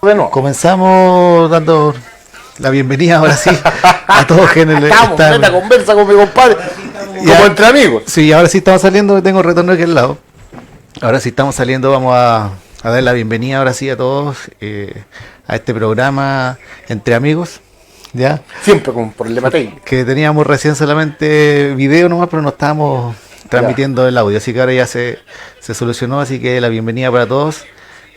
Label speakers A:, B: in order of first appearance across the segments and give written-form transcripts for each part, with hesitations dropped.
A: De nuevo.
B: Comenzamos dando la bienvenida ahora sí a todos que
A: estamos en la conversa con mi compadre, como entre amigos.
B: Sí, ahora sí estamos saliendo, tengo el retorno aquí al lado. Ahora sí estamos saliendo, vamos a dar la bienvenida ahora sí a todos a este programa Entre Amigos. ¿Ya?
A: Siempre con un problema técnico.
B: Que teníamos recién solamente video nomás, pero no estábamos transmitiendo el audio, así que ahora ya se solucionó, así que la bienvenida para todos.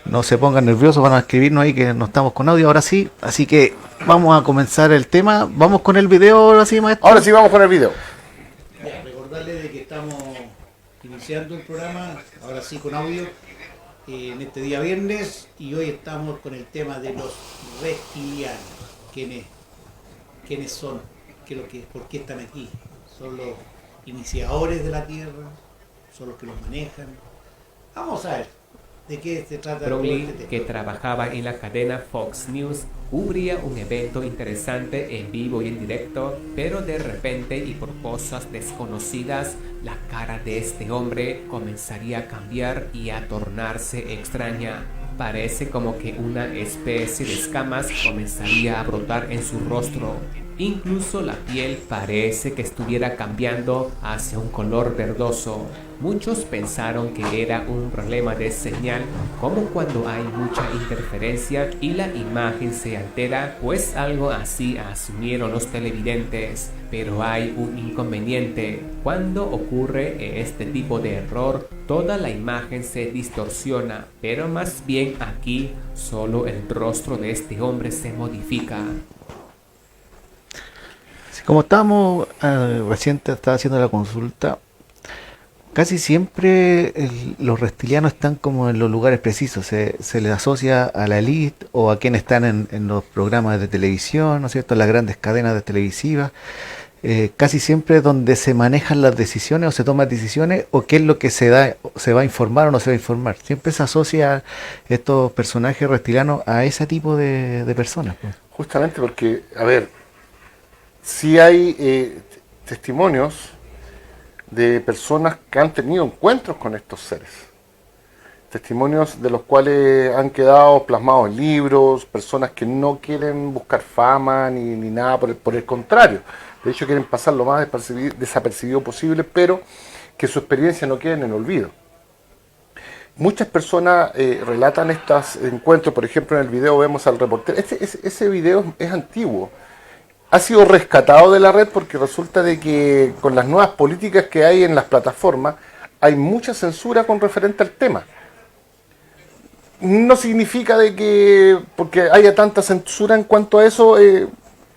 B: No se pongan nerviosos, van a escribirnos ahí que no estamos con audio ahora sí. Así que vamos a comenzar el tema. Vamos con el video ahora sí, maestro.
A: Ahora sí vamos con el video.
C: Recordarles de que estamos iniciando el programa, ahora sí con audio, en este día viernes. Y hoy estamos con el tema de los reptilianos. ¿Quiénes son? ¿Por qué están aquí? ¿Son los iniciadores de la Tierra? ¿Son los que los manejan? Vamos a ver. ¿De qué se trata?
D: Brownlee, que trabajaba en la cadena Fox News, cubría un evento interesante en vivo y en directo, pero de repente y por cosas desconocidas, la cara de este hombre comenzaría a cambiar y a tornarse extraña. Parece como que una especie de escamas comenzaría a brotar en su rostro. Incluso la piel parece que estuviera cambiando hacia un color verdoso. Muchos pensaron que era un problema de señal, como cuando hay mucha interferencia y la imagen se altera, pues algo así asumieron los televidentes. Pero hay un inconveniente. Cuando ocurre este tipo de error, toda la imagen se distorsiona, pero más bien aquí solo el rostro de este hombre se modifica.
B: Como estábamos reciente, estaba haciendo la consulta, casi siempre los reptilianos están como en los lugares precisos, se les asocia a la élite o a quienes están en los programas de televisión, ¿no es cierto?, en las grandes cadenas de televisivas, casi siempre donde se manejan las decisiones o se toman decisiones o qué es lo que se va a informar o no se va a informar. Siempre se asocia estos personajes reptilianos a ese tipo de personas. Pues.
A: Justamente porque, a ver, sí hay testimonios de personas que han tenido encuentros con estos seres. Testimonios de los cuales han quedado plasmados en libros, personas que no quieren buscar fama ni nada, por el contrario. De hecho quieren pasar lo más desapercibido posible, pero que su experiencia no quede en el olvido. Muchas personas relatan estos encuentros, por ejemplo en el video vemos al reportero. Ese video es antiguo. Ha sido rescatado de la red porque resulta de que con las nuevas políticas que hay en las plataformas hay mucha censura con referente al tema. No significa de que porque haya tanta censura en cuanto a eso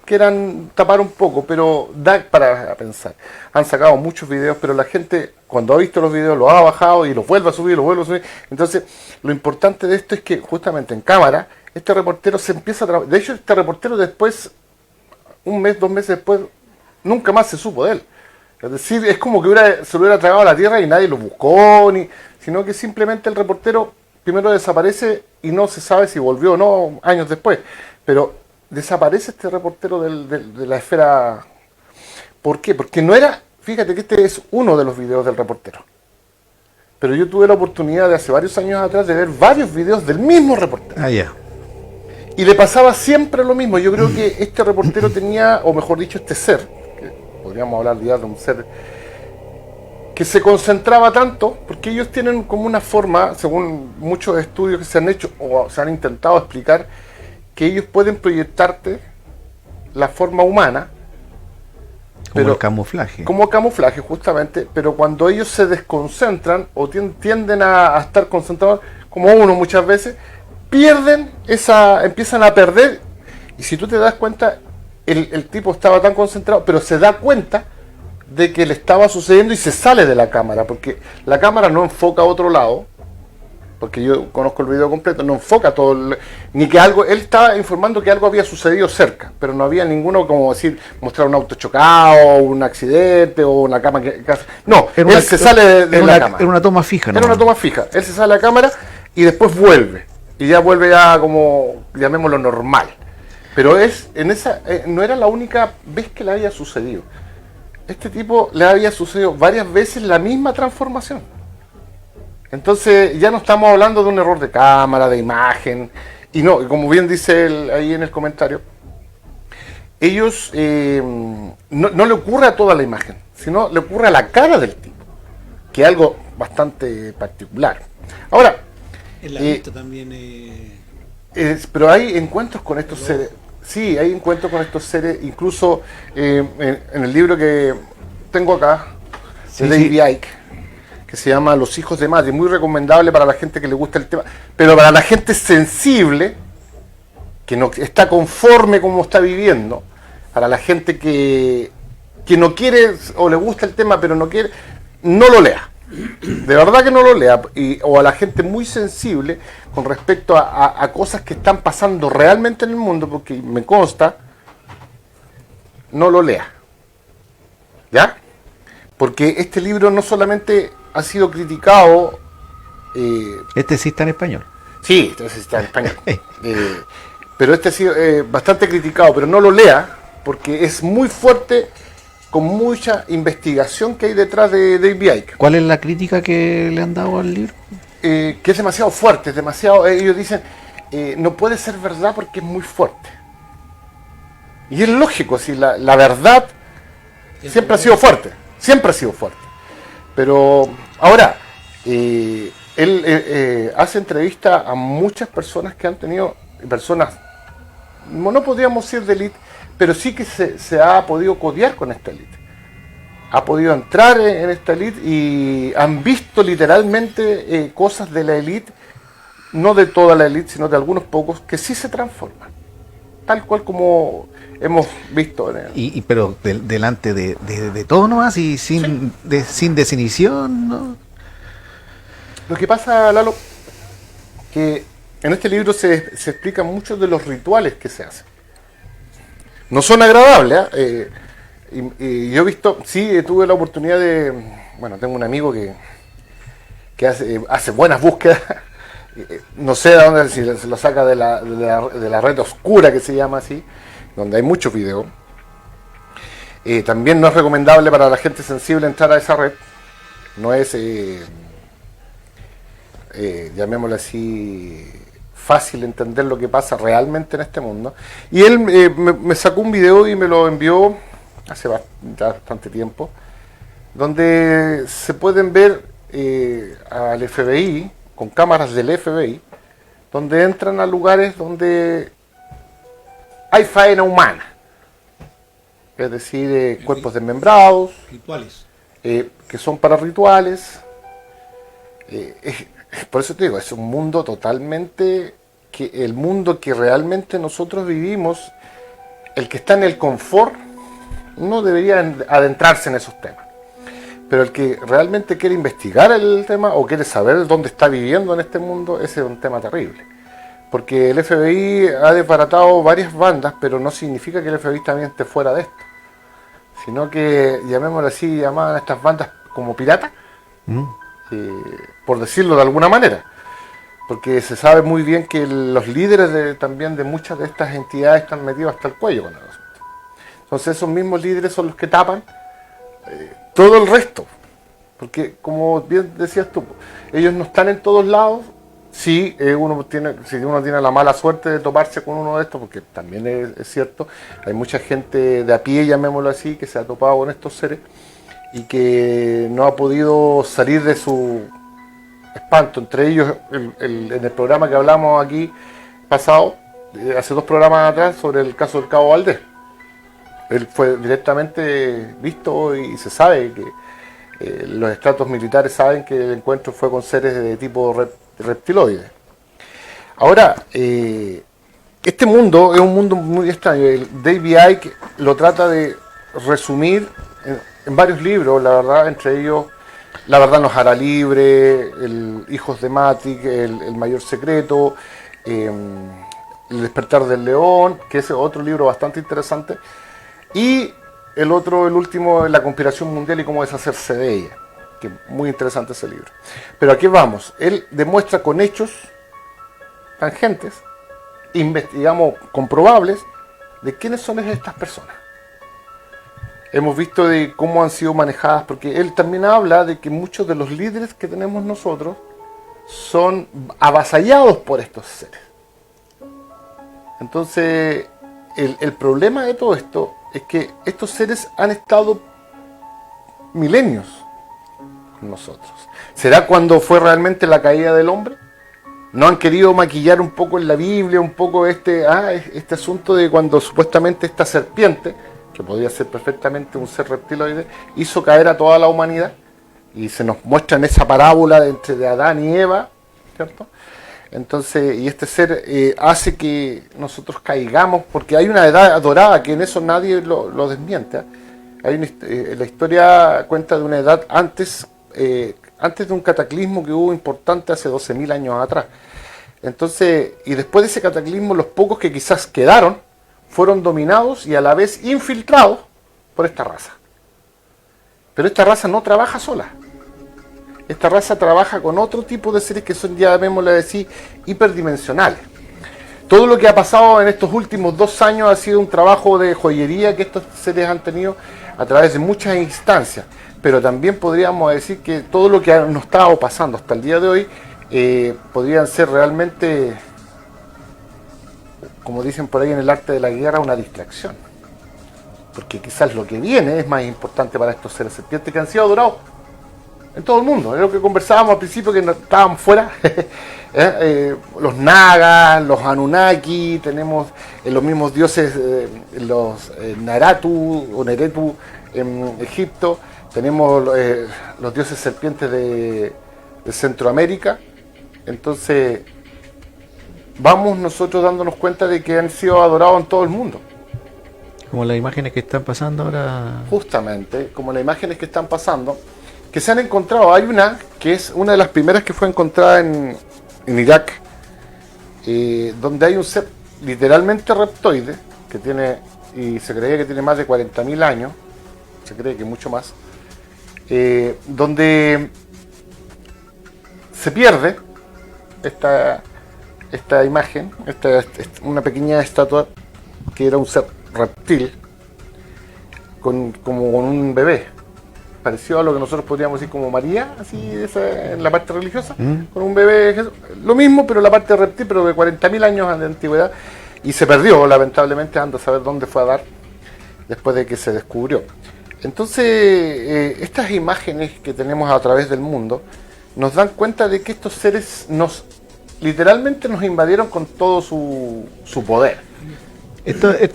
A: quieran tapar un poco, pero da para pensar. Han sacado muchos videos, pero la gente cuando ha visto los videos los ha bajado y los vuelve a subir, Entonces lo importante de esto es que justamente en cámara este reportero se empieza a trabajar. De hecho este reportero después, un mes, 2 meses después, nunca más se supo de él. Es decir, es como que se lo hubiera tragado a la tierra y nadie lo buscó, sino que simplemente el reportero primero desaparece y no se sabe si volvió o no años después. Pero desaparece este reportero de la esfera. ¿Por qué? Porque no era, fíjate que este es uno de los videos del reportero. Pero yo tuve la oportunidad de hace varios años atrás de ver varios videos del mismo reportero.
B: Ah, ya.
A: Y le pasaba siempre lo mismo. Yo creo que este reportero tenía, o mejor dicho, este ser, que podríamos hablar ya de un ser que se concentraba tanto, porque ellos tienen como una forma, según muchos estudios que se han hecho o se han intentado explicar, que ellos pueden proyectarte la forma humana.
B: Como el camuflaje.
A: Como camuflaje, justamente, pero cuando ellos se desconcentran o tienden a estar concentrados, como uno muchas veces, empiezan a perder, y si tú te das cuenta, el tipo estaba tan concentrado, pero se da cuenta de que le estaba sucediendo y se sale de la cámara, porque la cámara no enfoca a otro lado, porque yo conozco el video completo, no enfoca todo, ni que algo, él estaba informando que algo había sucedido cerca, pero no había ninguno, como decir, mostrar un auto chocado, un accidente, o una cama que... No, él se sale de la cámara.
B: Era una toma fija, ¿no?
A: Era una toma fija, él se sale de la cámara y después vuelve. Y ya vuelve ya como, llamémoslo normal. Pero no era la única vez que le había sucedido. Este tipo le había sucedido varias veces la misma transformación. Entonces ya no estamos hablando de un error de cámara, de imagen. Y no, como bien dice él ahí en el comentario, ellos no le ocurre a toda la imagen, sino le ocurre a la cara del tipo, que es algo bastante particular. Ahora,
C: En la vista también.
A: pero hay encuentros con estos seres. Sí, hay encuentros con estos seres, incluso en el libro que tengo acá,
B: Sí,
A: de David Icke, que se llama Los hijos de Mati, muy recomendable para la gente que le gusta el tema, pero para la gente sensible, que no está conforme como está viviendo, para la gente que no quiere o le gusta el tema pero no quiere, no lo lea. De verdad que no lo lea. O a la gente muy sensible con respecto a cosas que están pasando realmente en el mundo, porque me consta, no lo lea. ¿Ya? Porque este libro no solamente ha sido criticado.
B: Este sí está en español.
A: Sí, este sí está en español. Pero este ha sido bastante criticado, pero no lo lea, porque es muy fuerte, con mucha investigación que hay detrás de David Icke.
B: ¿Cuál es la crítica que le han dado al libro?
A: Que es demasiado fuerte, es demasiado. Ellos dicen, no puede ser verdad porque es muy fuerte. Y es lógico, si la verdad siempre ha sido fuerte, siempre ha sido fuerte. Pero ahora, él hace entrevista a muchas personas que han tenido, personas, no podríamos decir de élite, pero sí que se ha podido codear con esta élite. Ha podido entrar en esta élite y han visto literalmente cosas de la élite, no de toda la élite, sino de algunos pocos, que sí se transforman. Tal cual como hemos visto.
B: Pero delante de todo nomás y sin definición, ¿no?
A: Lo que pasa, Lalo, que en este libro se explican muchos de los rituales que se hacen. No son agradables, y yo he visto, sí, tuve la oportunidad de, bueno, tengo un amigo que hace buenas búsquedas, no sé de dónde, si se lo saca de la red oscura, que se llama así, donde hay muchos videos. También no es recomendable para la gente sensible entrar a esa red, no es, llamémoslo así, fácil entender lo que pasa realmente en este mundo. Y él me sacó un video y me lo envió hace bastante tiempo, donde se pueden ver al FBI, con cámaras del FBI, donde entran a lugares donde hay faena humana, es decir, cuerpos desmembrados,
C: Rituales.
A: que son para rituales. Por eso te digo, es un mundo totalmente, el mundo que realmente nosotros vivimos, el que está en el confort, no debería adentrarse en esos temas. Pero el que realmente quiere investigar el tema o quiere saber dónde está viviendo en este mundo, ese es un tema terrible. Porque el FBI ha desbaratado varias bandas, pero no significa que el FBI también esté fuera de esto. Sino que, llamémoslo así, llamaban a estas bandas como piratas. Por decirlo de alguna manera, porque se sabe muy bien que los líderes también de muchas de estas entidades están metidos hasta el cuello con el asunto. Entonces esos mismos líderes son los que tapan todo el resto, porque como bien decías tú, ellos no están en todos lados. Sí, si uno tiene la mala suerte de toparse con uno de estos, porque también es cierto, hay mucha gente de a pie, llamémoslo así, que se ha topado con estos seres y que no ha podido salir de su espanto. Entre ellos, en el programa que hablamos aquí pasado, hace 2 programas atrás, sobre el caso del Cabo Valdés. Él fue directamente visto y se sabe que los estratos militares saben que el encuentro fue con seres de tipo reptiloide. Ahora, este mundo es un mundo muy extraño. David Icke lo trata de resumir en varios libros, la verdad, entre ellos La verdad nos hará libre, el Hijos de Matic, el Mayor Secreto, El despertar del león, que es otro libro bastante interesante, y el último, La conspiración mundial y cómo deshacerse de ella, que es muy interesante ese libro. Pero aquí vamos, él demuestra con hechos tangentes, digamos, comprobables, de quiénes son estas personas. Hemos visto de cómo han sido manejadas, porque él también habla de que muchos de los líderes que tenemos nosotros son avasallados por estos seres. Entonces, el problema de todo esto es que estos seres han estado milenios con nosotros. ¿Será cuando fue realmente la caída del hombre? ¿No han querido maquillar un poco en la Biblia, un poco este asunto de cuando supuestamente esta serpiente, que podría ser perfectamente un ser reptiloide, hizo caer a toda la humanidad? Y se nos muestra en esa parábola de Adán y Eva, ¿cierto? Entonces, y este ser hace que nosotros caigamos, porque hay una edad adorada, que en eso nadie lo desmiente. La historia cuenta de una edad antes de un cataclismo que hubo importante hace 12.000 años atrás. Entonces, y después de ese cataclismo, los pocos que quizás quedaron fueron dominados y a la vez infiltrados por esta raza. Pero esta raza no trabaja sola. Esta raza trabaja con otro tipo de seres que son, ya llamémosle decir, hiperdimensionales. Todo lo que ha pasado en estos últimos 2 años ha sido un trabajo de joyería que estos seres han tenido a través de muchas instancias. Pero también podríamos decir que todo lo que nos estaba pasando hasta el día de hoy podrían ser realmente, como dicen por ahí en el arte de la guerra, una distracción. Porque quizás lo que viene es más importante para estos seres serpientes que han sido adorados en todo el mundo. Es lo que conversábamos al principio, que no estaban fuera. Los nagas, los Anunnaki, tenemos los mismos dioses, los Naratu o Neretu en Egipto, tenemos los dioses serpientes de Centroamérica. Entonces vamos nosotros dándonos cuenta de que han sido adorados en todo el mundo.
B: Como las imágenes que están pasando ahora.
A: Justamente, como las imágenes que están pasando, que se han encontrado. Hay una que es una de las primeras que fue encontrada en Irak, donde hay un ser literalmente reptoide, que tiene, y se creía que tiene más de 40.000 años, se cree que mucho más, donde se pierde esta imagen, una pequeña estatua que era un ser reptil, como con un bebé, parecido a lo que nosotros podríamos decir como María, así en la parte religiosa, con un bebé Jesús, lo mismo, pero la parte reptil, pero de 40.000 años de antigüedad, y se perdió, lamentablemente, anda a saber dónde fue a dar después de que se descubrió. Entonces, estas imágenes que tenemos a través del mundo nos dan cuenta de que estos seres literalmente nos invadieron con todo su poder.
B: Esto
C: Una de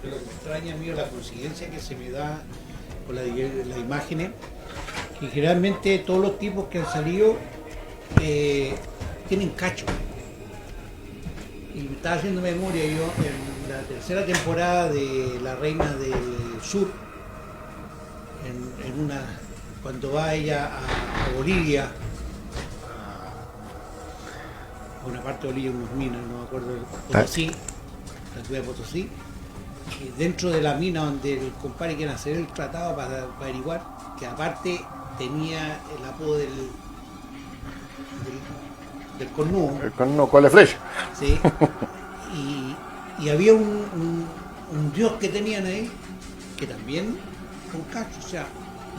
C: lo que me extraña a mí, la coincidencia que se me da con las imágenes, que generalmente todos los tipos que han salido tienen cacho. Y me estaba haciendo memoria yo en la tercera temporada de La Reina del Sur, cuando va ella a Bolivia, a una parte de Bolivia, unos minas, no me acuerdo, Potosí, la ciudad de Potosí, y dentro de la mina donde el compadre quiere hacer el tratado para averiguar, que aparte tenía el apodo del cornudo.
A: El cornudo, ¿cuál es flecha?
C: Sí. Y había un dios que tenían ahí, que también con cacho, o sea,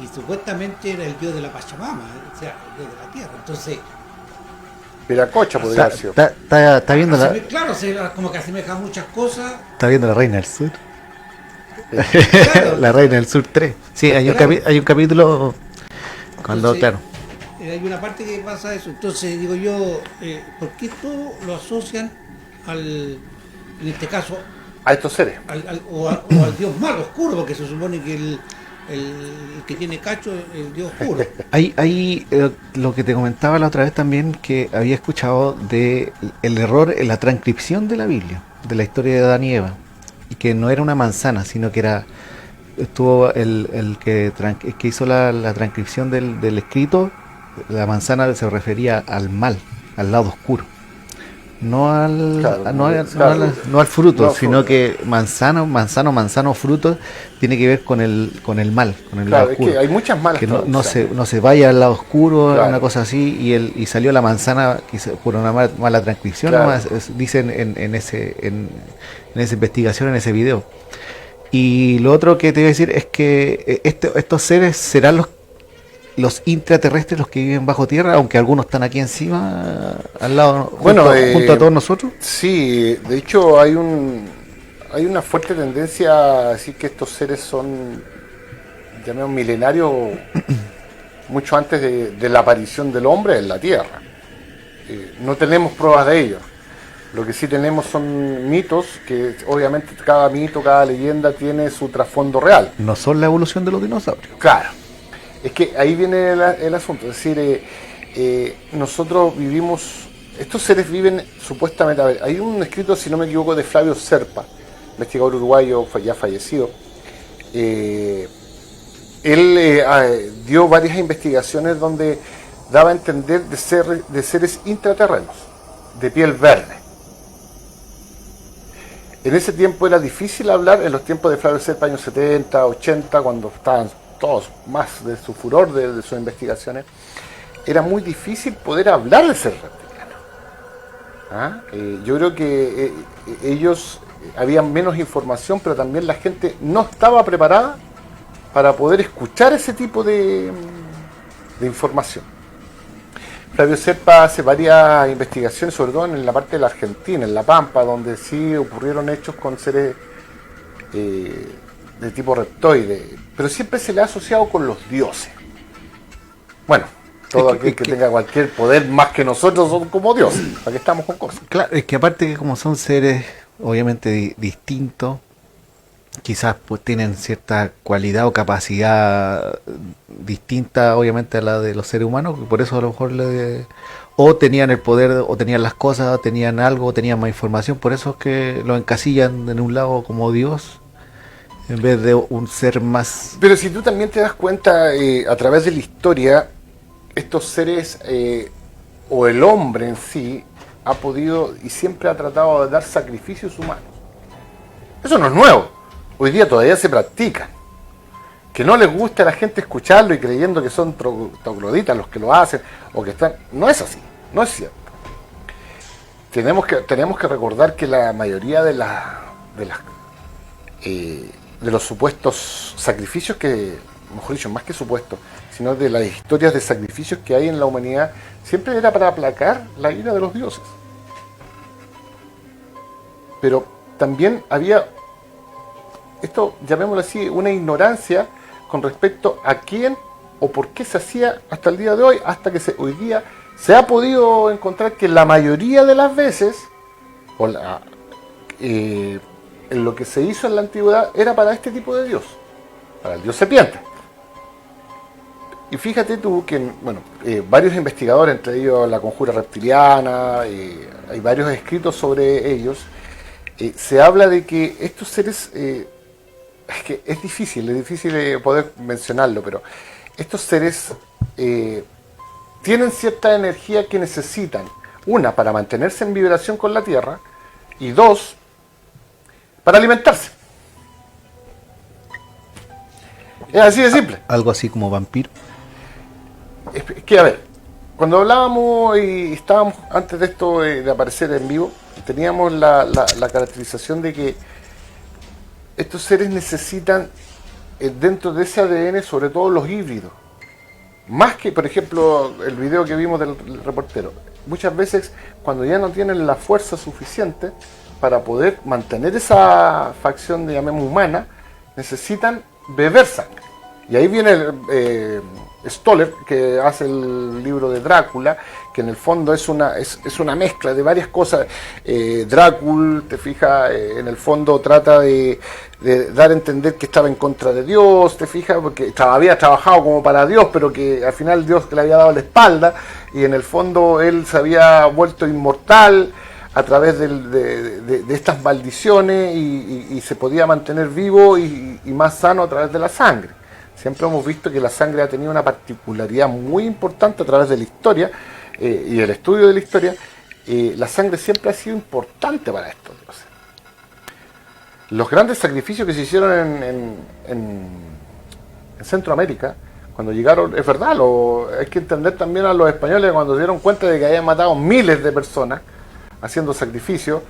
C: y supuestamente era el dios de la Pachamama, o sea, el dios de la tierra. Entonces,
A: Viracocha podría haber sido.
B: Está viendo
C: claro, como que asemeja muchas cosas.
B: Está viendo La Reina del Sur.
C: Claro.
B: La Reina del Sur 3. Sí, hay un capítulo cuando,
C: Entonces,
B: claro.
C: Hay una parte que pasa eso. Entonces digo yo, ¿por qué todo lo asocian en este caso,
A: A estos seres.
C: o al dios malo, oscuro? Porque se supone que el que tiene cacho es el dios oscuro.
B: Hay lo que te comentaba la otra vez también, que había escuchado de el error en la transcripción de la Biblia, de la historia de Adán y Eva, y que no era una manzana, sino que estuvo el que hizo la transcripción del escrito. La manzana se refería al mal, al lado oscuro, no al fruto, sino que manzano, fruto, tiene que ver con el mal, con el lado oscuro.
A: Es que hay muchas malas
B: que no se vaya al lado oscuro, una cosa así, y salió la manzana por una mala transcripción, nomás, dicen en esa investigación, en ese video. Y lo otro que te voy a decir es que estos seres serán los intraterrestres, los que viven bajo tierra, aunque algunos están aquí encima, al lado,
A: Bueno,
B: junto a todos nosotros.
A: Sí, de hecho hay una fuerte tendencia a decir que estos seres son, llamemos, milenarios, mucho antes de la aparición del hombre en la Tierra. No tenemos pruebas de ello. Lo que sí tenemos son mitos, que obviamente cada mito, cada leyenda tiene su trasfondo real.
B: No son la evolución de los dinosaurios.
A: Claro, es que ahí viene el asunto. Es decir, nosotros vivimos, estos seres viven supuestamente, a ver, hay un escrito, si no me equivoco, de Flavio Serpa, investigador uruguayo ya fallecido. Él dio varias investigaciones donde daba a entender de seres intraterrenos, de piel verde. En ese tiempo era difícil hablar, en los tiempos de Flavio Serpa, años 70, 80, cuando estaban todos más de su furor de sus investigaciones, era muy difícil poder hablar de ser reptiliano. Yo creo que ellos, habían menos información, pero también la gente no estaba preparada para poder escuchar ese tipo de información. Flavio Serpa hace varias investigaciones, sobre todo en la parte de la Argentina, en La Pampa, donde sí ocurrieron hechos con seres de tipo reptoide, pero siempre se le ha asociado con los dioses. Bueno, todo aquel que tenga cualquier poder más que nosotros son como dioses, para que estamos con cosas.
B: Claro, es que aparte que como son seres obviamente distintos, quizás pues tienen cierta cualidad o capacidad distinta obviamente a la de los seres humanos, por eso a lo mejor o tenían el poder, o tenían las cosas, o tenían algo, o tenían más información, por eso es que lo encasillan en un lado como Dios en vez de un ser más.
A: Pero si tú también te das cuenta, a través de la historia, estos seres, o el hombre en sí, ha podido y siempre ha tratado de dar sacrificios humanos. Eso no es nuevo, hoy día todavía se practica. Que no les gusta a la gente escucharlo y creyendo que son trogloditas los que lo hacen, o que están... No es así, no es cierto. Tenemos que recordar que la mayoría de los supuestos sacrificios que, mejor dicho, más que supuestos, sino de las historias de sacrificios que hay en la humanidad, siempre era para aplacar la ira de los dioses. Pero también había, esto llamémoslo así, una ignorancia con respecto a quién o por qué se hacía hasta el día de hoy, hasta que hoy día se ha podido encontrar que la mayoría de las veces, en lo que se hizo en la antigüedad, era para este tipo de dios, para el dios serpiente. Y fíjate tú que, bueno, varios investigadores, entre ellos la conjura reptiliana, hay varios escritos sobre ellos, se habla de que estos seres, es que es difícil poder mencionarlo, pero estos seres tienen cierta energía que necesitan, una, para mantenerse en vibración con la Tierra, y dos, para alimentarse. Es así de simple.
B: Algo así como vampiro.
A: Es que, a ver, cuando hablábamos y estábamos antes de esto de aparecer en vivo, teníamos la caracterización de que estos seres necesitan dentro de ese ADN, sobre todo los híbridos, más que, por ejemplo, el video que vimos del reportero. Muchas veces, cuando ya no tienen la fuerza suficiente para poder mantener esa facción, llamemos, humana, necesitan beber sangre. Y ahí viene Stoller, que hace el libro de Drácula, que en el fondo es una mezcla de varias cosas. Drácula, te fijas, en el fondo trata de dar a entender que estaba en contra de Dios, te fijas, porque había trabajado como para Dios, pero que al final Dios le había dado la espalda, y en el fondo él se había vuelto inmortal a través de estas maldiciones, y se podía mantener vivo y más sano a través de la sangre. Siempre hemos visto que la sangre ha tenido una particularidad muy importante a través de la historia y el estudio de la historia. La sangre siempre ha sido importante para estos dioses. Los grandes sacrificios que se hicieron en Centroamérica, cuando llegaron, es verdad, hay que entender también a los españoles cuando se dieron cuenta de que habían matado miles de personas haciendo sacrificios.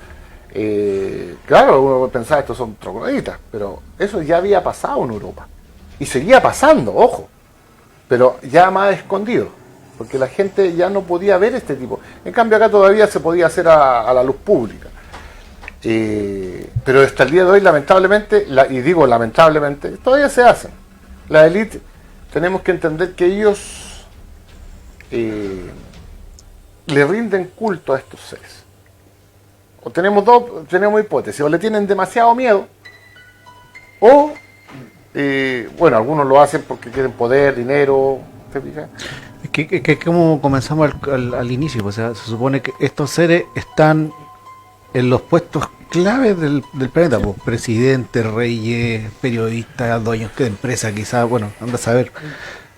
A: Claro, uno pensaba, estos son trogloditas, pero eso ya había pasado en Europa. Y seguía pasando, ojo. pero ya más escondido, porque la gente ya no podía ver este tipo. En cambio acá todavía se podía hacer a la luz pública. Pero hasta el día de hoy, lamentablemente, y digo lamentablemente, todavía se hacen. La élite, tenemos que entender que ellos le rinden culto a estos seres. O tenemos hipótesis, o le tienen demasiado miedo, o, bueno, algunos lo hacen porque quieren poder, dinero, ¿te fijas?
B: Es que como comenzamos al inicio, pues, o sea, se supone que estos seres están en los puestos claves del planeta, pues, presidentes, reyes, periodistas, dueños de empresas, quizás, bueno, anda a saber.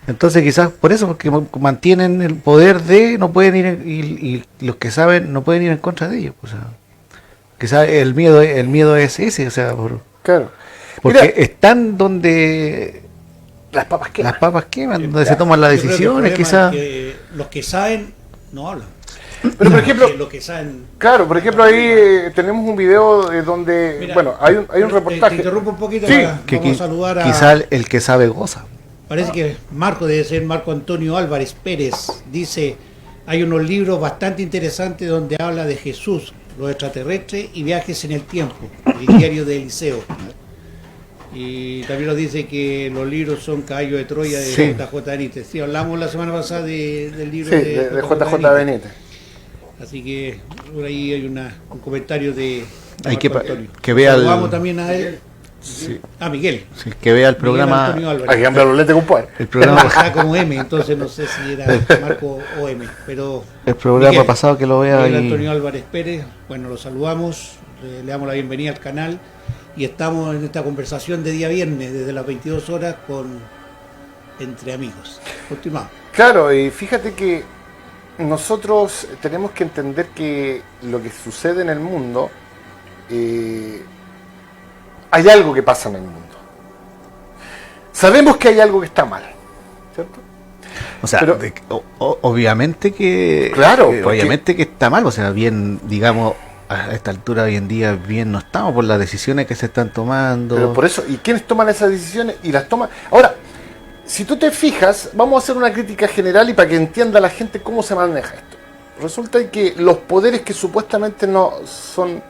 B: Entonces quizás por eso, porque mantienen el poder no pueden ir, y los que saben no pueden ir en contra de ellos, pues, o sea, quizás el miedo es ese, o sea,
A: Claro.
B: porque
A: Mira,
B: están donde
A: las papas queman.
B: las papas queman, donde se toman las
C: Yo creo que el
B: decisiones,
C: problema
B: quizás.
C: es que los que saben no hablan.
A: Pero por ejemplo,
C: Los que saben.
A: claro, por ejemplo ahí tenemos un video donde,
C: Mira,
A: bueno, hay un
C: Te
A: reportaje.
C: interrumpo un poquito
A: Sí,
C: para vamos a saludar a.
B: Quizás el que sabe goza.
C: Parece que Marco debe ser Marco Antonio Álvarez Pérez. Dice, hay unos libros bastante interesantes donde habla de Jesús, los extraterrestres y viajes en el tiempo, el diario de Eliseo. Y también nos dice que los libros son Caballo de Troya de
B: Sí.
C: JJ Benítez. Sí, hablamos la semana pasada del libro
A: Sí, de JJ Benítez.
C: Así que por ahí hay un comentario de
B: Hay
C: Marco Antonio.
B: que vea
C: Saludamos también a él.
B: Sí,
C: A Miguel.
B: sí, que vea el
C: Miguel
B: programa.
C: Antonio Álvarez.
A: Hay que cambiar los lentes, compadre.
B: El programa,
C: Está como M, entonces no sé si era Marco o M, pero
B: el programa
C: Miguel,
B: pasado que lo vea
C: Miguel
B: ahí.
C: Antonio Álvarez Pérez, bueno, lo saludamos, le damos la bienvenida al canal y estamos en esta conversación de día viernes desde las 22 horas con Entre Amigos. Continuamos.
A: Claro, y fíjate que nosotros tenemos que entender que lo que sucede en el mundo, hay algo que pasa en el mundo. Sabemos que hay algo que está mal, ¿cierto?
B: O sea,
A: Pero-
B: obviamente que.
A: Claro, porque-
B: obviamente que está mal, o sea, bien, digamos, a esta altura hoy en día, bien no estamos por las decisiones que se están tomando.
A: Pero por eso, ¿y quiénes toman esas decisiones? Y las toman. Ahora, si tú te fijas, vamos a hacer una crítica general y para que entienda la gente cómo se maneja esto. Resulta que los poderes que supuestamente no son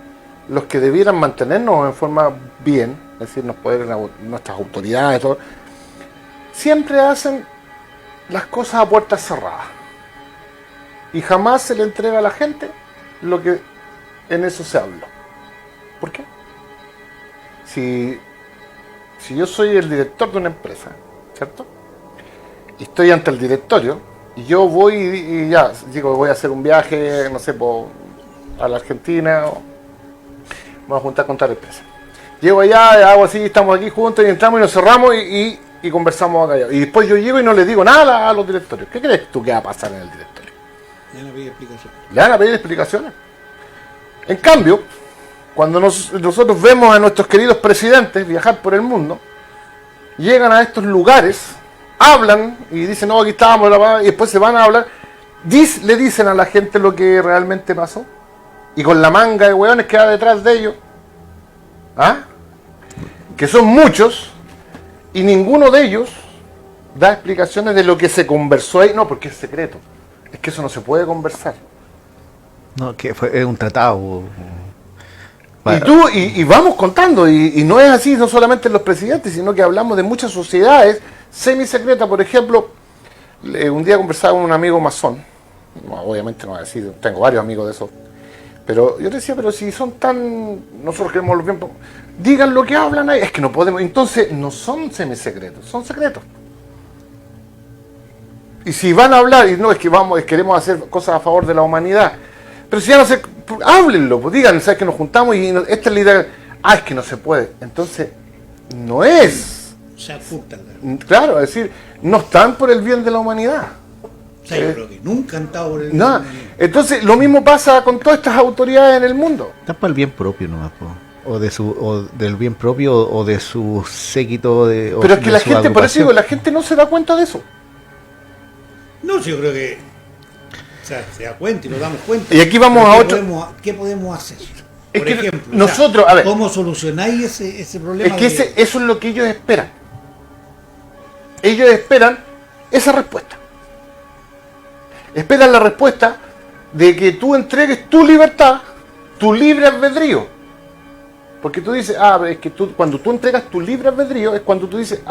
A: los que debieran mantenernos en forma bien, es decir, nuestras autoridades, todo, siempre hacen las cosas a puertas cerradas. Y jamás se le entrega a la gente lo que en eso se habló. ¿Por qué? Si yo soy el director de una empresa, ¿cierto? Y estoy ante el directorio, y yo voy y ya, digo, voy a hacer un viaje, no sé, a la Argentina, o vamos a juntar con tal empresa. Llego allá, hago así, estamos aquí juntos y entramos y nos cerramos y conversamos acá. Y después yo llego y no le digo nada a los directorios. ¿Qué crees tú que va a pasar en el directorio?
C: Ya no había explicación.
A: Le van a pedir explicaciones. En cambio, cuando nosotros vemos a nuestros queridos presidentes viajar por el mundo, llegan a estos lugares, hablan y dicen, no, aquí estábamos, y después se van a hablar, le dicen a la gente lo que realmente pasó, y con la manga de hueones que va detrás de ellos, ¿ah? Que son muchos, y ninguno de ellos da explicaciones de lo que se conversó ahí, no, porque es secreto, es que eso no se puede conversar.
B: No, que es un tratado.
A: Y vamos contando, y no es así, no solamente en los presidentes, sino que hablamos de muchas sociedades semisecretas. Por ejemplo, un día conversaba con un amigo masón, obviamente no voy a decir, tengo varios amigos de esos, pero yo le decía, pero si son tan, nosotros queremos los bien, digan lo que hablan ahí, es que no podemos, entonces no son semisecretos, son secretos. Y si van a hablar, y no es que queremos hacer cosas a favor de la humanidad, pero si van a hacer, háblenlo, pues digan, ¿sabes que nos juntamos y esta es la idea? Es que no se puede. Entonces, no es.
C: Se ocultan.
A: Claro, es decir, no están por el bien de la humanidad.
C: O sea, yo creo que nunca han estado por el.
A: No. Entonces, lo mismo pasa con todas estas autoridades en el mundo.
B: Está para el bien propio nomás, po. O del bien propio o de su séquito de.
A: Pero es que
B: de
A: la
B: su
A: gente, por eso digo,
B: agrupación.
A: la gente no se da cuenta de eso.
C: No, yo creo que. O sea, se da cuenta y nos damos cuenta.
A: Y aquí vamos
C: Pero
A: a
C: ¿qué
A: otro.
C: ¿Qué podemos hacer?
A: Es
C: Por
A: que
C: ejemplo,
A: nosotros, a ver.
C: ¿cómo solucionáis ese problema?
A: Es que eso es lo que ellos esperan. Ellos esperan esa respuesta. Esperan la respuesta de que tú entregues tu libertad, tu libre albedrío. Porque tú dices, es que cuando tú entregas tu libre albedrío es cuando tú dices,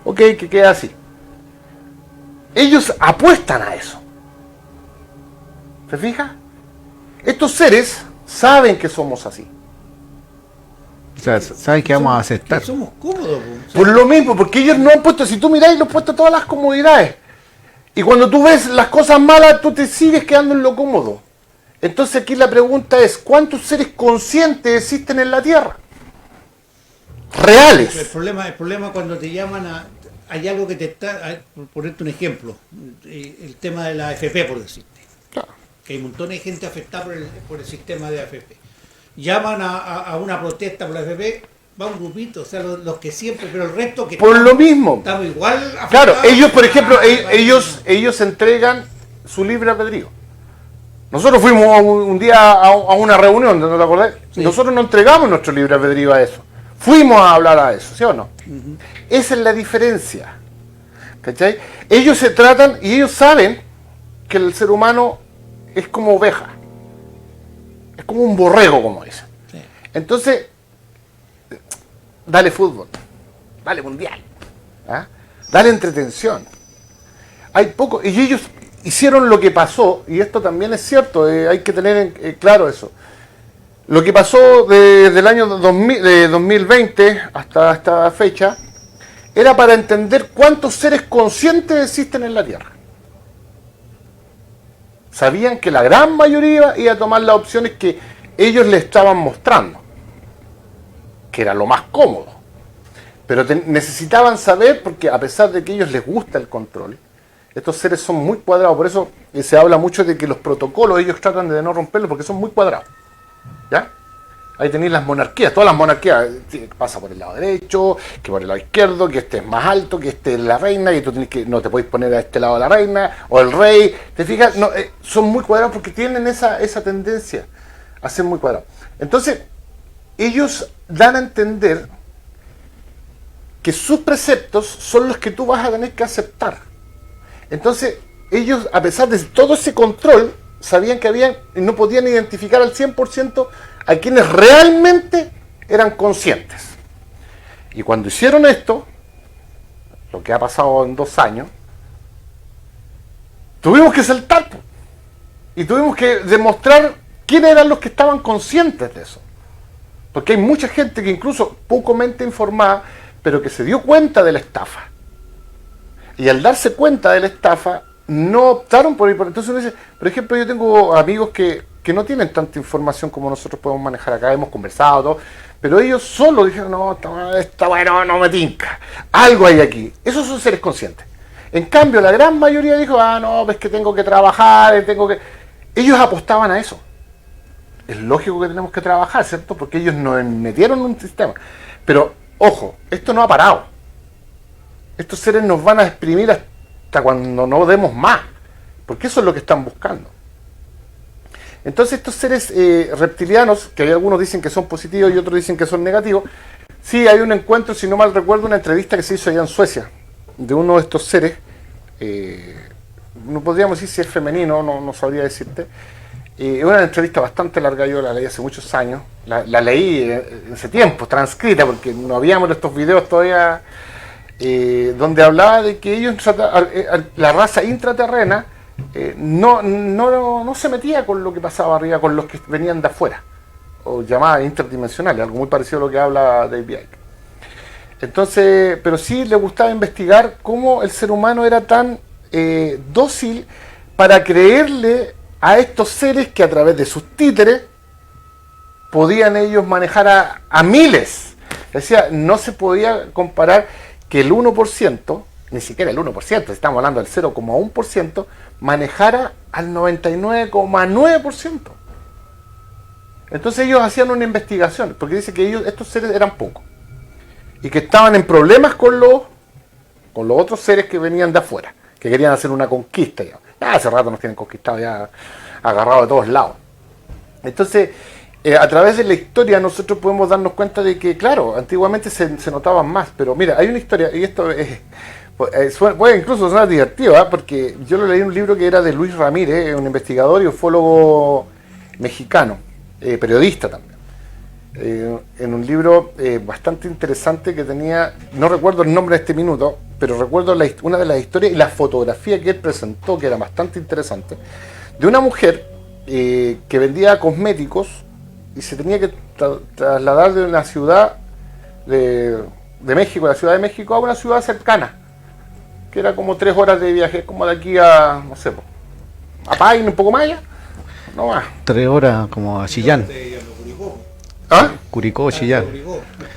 A: ok, que queda así. Ellos apuestan a eso. ¿Se fija? Estos seres saben que somos así.
B: O sea, saben que vamos a aceptar.
C: Que somos cómodos. Po.
A: Por lo mismo, porque ellos no han puesto, si tú miráis, no han puesto todas las comodidades. Y cuando tú ves las cosas malas, tú te sigues quedando en lo cómodo. Entonces aquí la pregunta es, ¿cuántos seres conscientes existen en la Tierra? Reales.
C: El problema cuando te llaman hay algo que te está, por ponerte un ejemplo, el tema de la AFP, por decirte.
A: Claro.
C: Que hay un montón de gente afectada por el sistema de AFP. Llaman a una protesta por la AFP, va un grupito, o sea, los que siempre, pero el resto que...
A: Por lo mismo.
C: Estamos igual afectados.
A: Claro, ellos, por ejemplo, ellos entregan su libre albedrío. Nosotros fuimos un día a una reunión, ¿no te acordás?
C: Sí.
A: Nosotros no entregamos nuestro libre albedrío a eso. Fuimos a hablar a eso, ¿sí o no? Esa es la diferencia. ¿Cachai? Ellos se tratan y ellos saben que el ser humano es como oveja. Es como un borrego, como dicen.
C: Sí.
A: Entonces, dale fútbol, dale mundial, dale entretención. Hay poco, y ellos hicieron lo que pasó, y esto también es cierto, hay que tener claro eso. Lo que pasó desde el año 2020 hasta esta fecha era para entender cuántos seres conscientes existen en la Tierra. Sabían que la gran mayoría iba a tomar las opciones que ellos le estaban mostrando, que era lo más cómodo. Pero necesitaban saber, porque a pesar de que a ellos les gusta el control, estos seres son muy cuadrados. Por eso se habla mucho de que los protocolos ellos tratan de no romperlos porque son muy cuadrados. ¿Ya? Ahí tenéis las monarquías, todas las monarquías, pasa por el lado derecho, que por el lado izquierdo, que este es más alto, que este es la reina, y tú no te podéis poner a este lado la reina, o el rey, ¿te fijas? No, son muy cuadrados porque tienen esa tendencia a ser muy cuadrados. Entonces, ellos dan a entender que sus preceptos son los que tú vas a tener que aceptar. Entonces, ellos, a pesar de todo ese control, sabían que no podían identificar al 100% a quienes realmente eran conscientes. Y cuando hicieron esto, lo que ha pasado en 2 años, tuvimos que saltar y tuvimos que demostrar quiénes eran los que estaban conscientes de eso. Porque hay mucha gente que incluso pocamente informada, pero que se dio cuenta de la estafa. Y al darse cuenta de la estafa, no optaron por ir por... Entonces uno dice, por ejemplo, yo tengo amigos que no tienen tanta información como nosotros podemos manejar acá, hemos conversado, todo, pero ellos solo dijeron, no, está bueno, no me tinca, algo hay aquí. Esos son seres conscientes. En cambio, la gran mayoría dijo, no, ves que tengo que trabajar, Ellos apostaban a eso. Es lógico que tenemos que trabajar, ¿cierto? Porque ellos nos metieron en un sistema. Pero, ojo, esto no ha parado. Estos seres nos van a exprimir hasta cuando no demos más. Porque eso es lo que están buscando. Entonces estos seres reptilianos, que hay algunos dicen que son positivos y otros dicen que son negativos, sí hay un encuentro, si no mal recuerdo, una entrevista que se hizo allá en Suecia, de uno de estos seres, no podríamos decir si es femenino, no sabría decirte. Es una entrevista bastante larga, yo la leí hace muchos años, la leí en ese tiempo, transcrita, porque no habíamos estos videos todavía, donde hablaba de que ellos, la raza intraterrena, no se metía con lo que pasaba arriba, con los que venían de afuera, o llamadas interdimensionales, algo muy parecido a lo que habla David Icke. Entonces, pero sí le gustaba investigar cómo el ser humano era tan dócil para creerle a estos seres que a través de sus títeres podían ellos manejar a miles. Decía, no se podía comparar que el 1%, ni siquiera el 1%, estamos hablando del 0,1%, manejara al 99,9%. Entonces ellos hacían una investigación, porque dice que estos seres eran pocos, y que estaban en problemas con los otros seres que venían de afuera, que querían hacer una conquista. Ya hace rato nos tienen conquistados, ya agarrados de todos lados. Entonces, a través de la historia nosotros podemos darnos cuenta de que, claro, antiguamente se notaban más, pero mira, hay una historia, y esto es Puede incluso sonar divertido, ¿eh? Porque yo lo leí en un libro que era de Luis Ramírez, un investigador y ufólogo mexicano, periodista también. En un libro bastante interesante que tenía, no recuerdo el nombre de este minuto, pero recuerdo una de las historias y la fotografía que él presentó, que era bastante interesante, de una mujer que vendía cosméticos y se tenía que trasladar de una ciudad de México, la Ciudad de México, a una ciudad cercana, que era como 3 horas de viaje, como de aquí a, no sé, a Paine, un poco más allá, no más.
B: 3 horas como a Chillán.
A: ¿Ah?
B: Curicó, Chillán.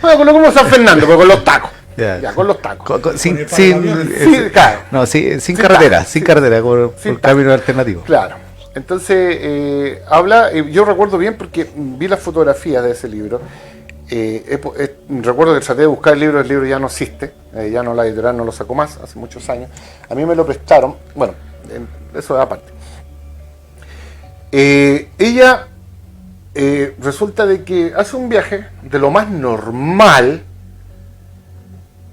A: Bueno, como San Fernando, pero con los tacos.
B: Ya.
A: Ya, con los tacos.
B: Sin
A: Claro.
B: no, sin
A: Sin
B: carretera,
A: taco,
B: sin
A: sí.
B: carretera, por
A: Sin
B: camino alternativo.
A: Claro. Entonces, habla, yo recuerdo bien porque vi las fotografías de ese libro. Recuerdo que traté de buscar el libro ya no existe, ya no, la editorial no lo sacó más, hace muchos años. A mí me lo prestaron, bueno, eso es aparte. Ella resulta de que hace un viaje de lo más normal,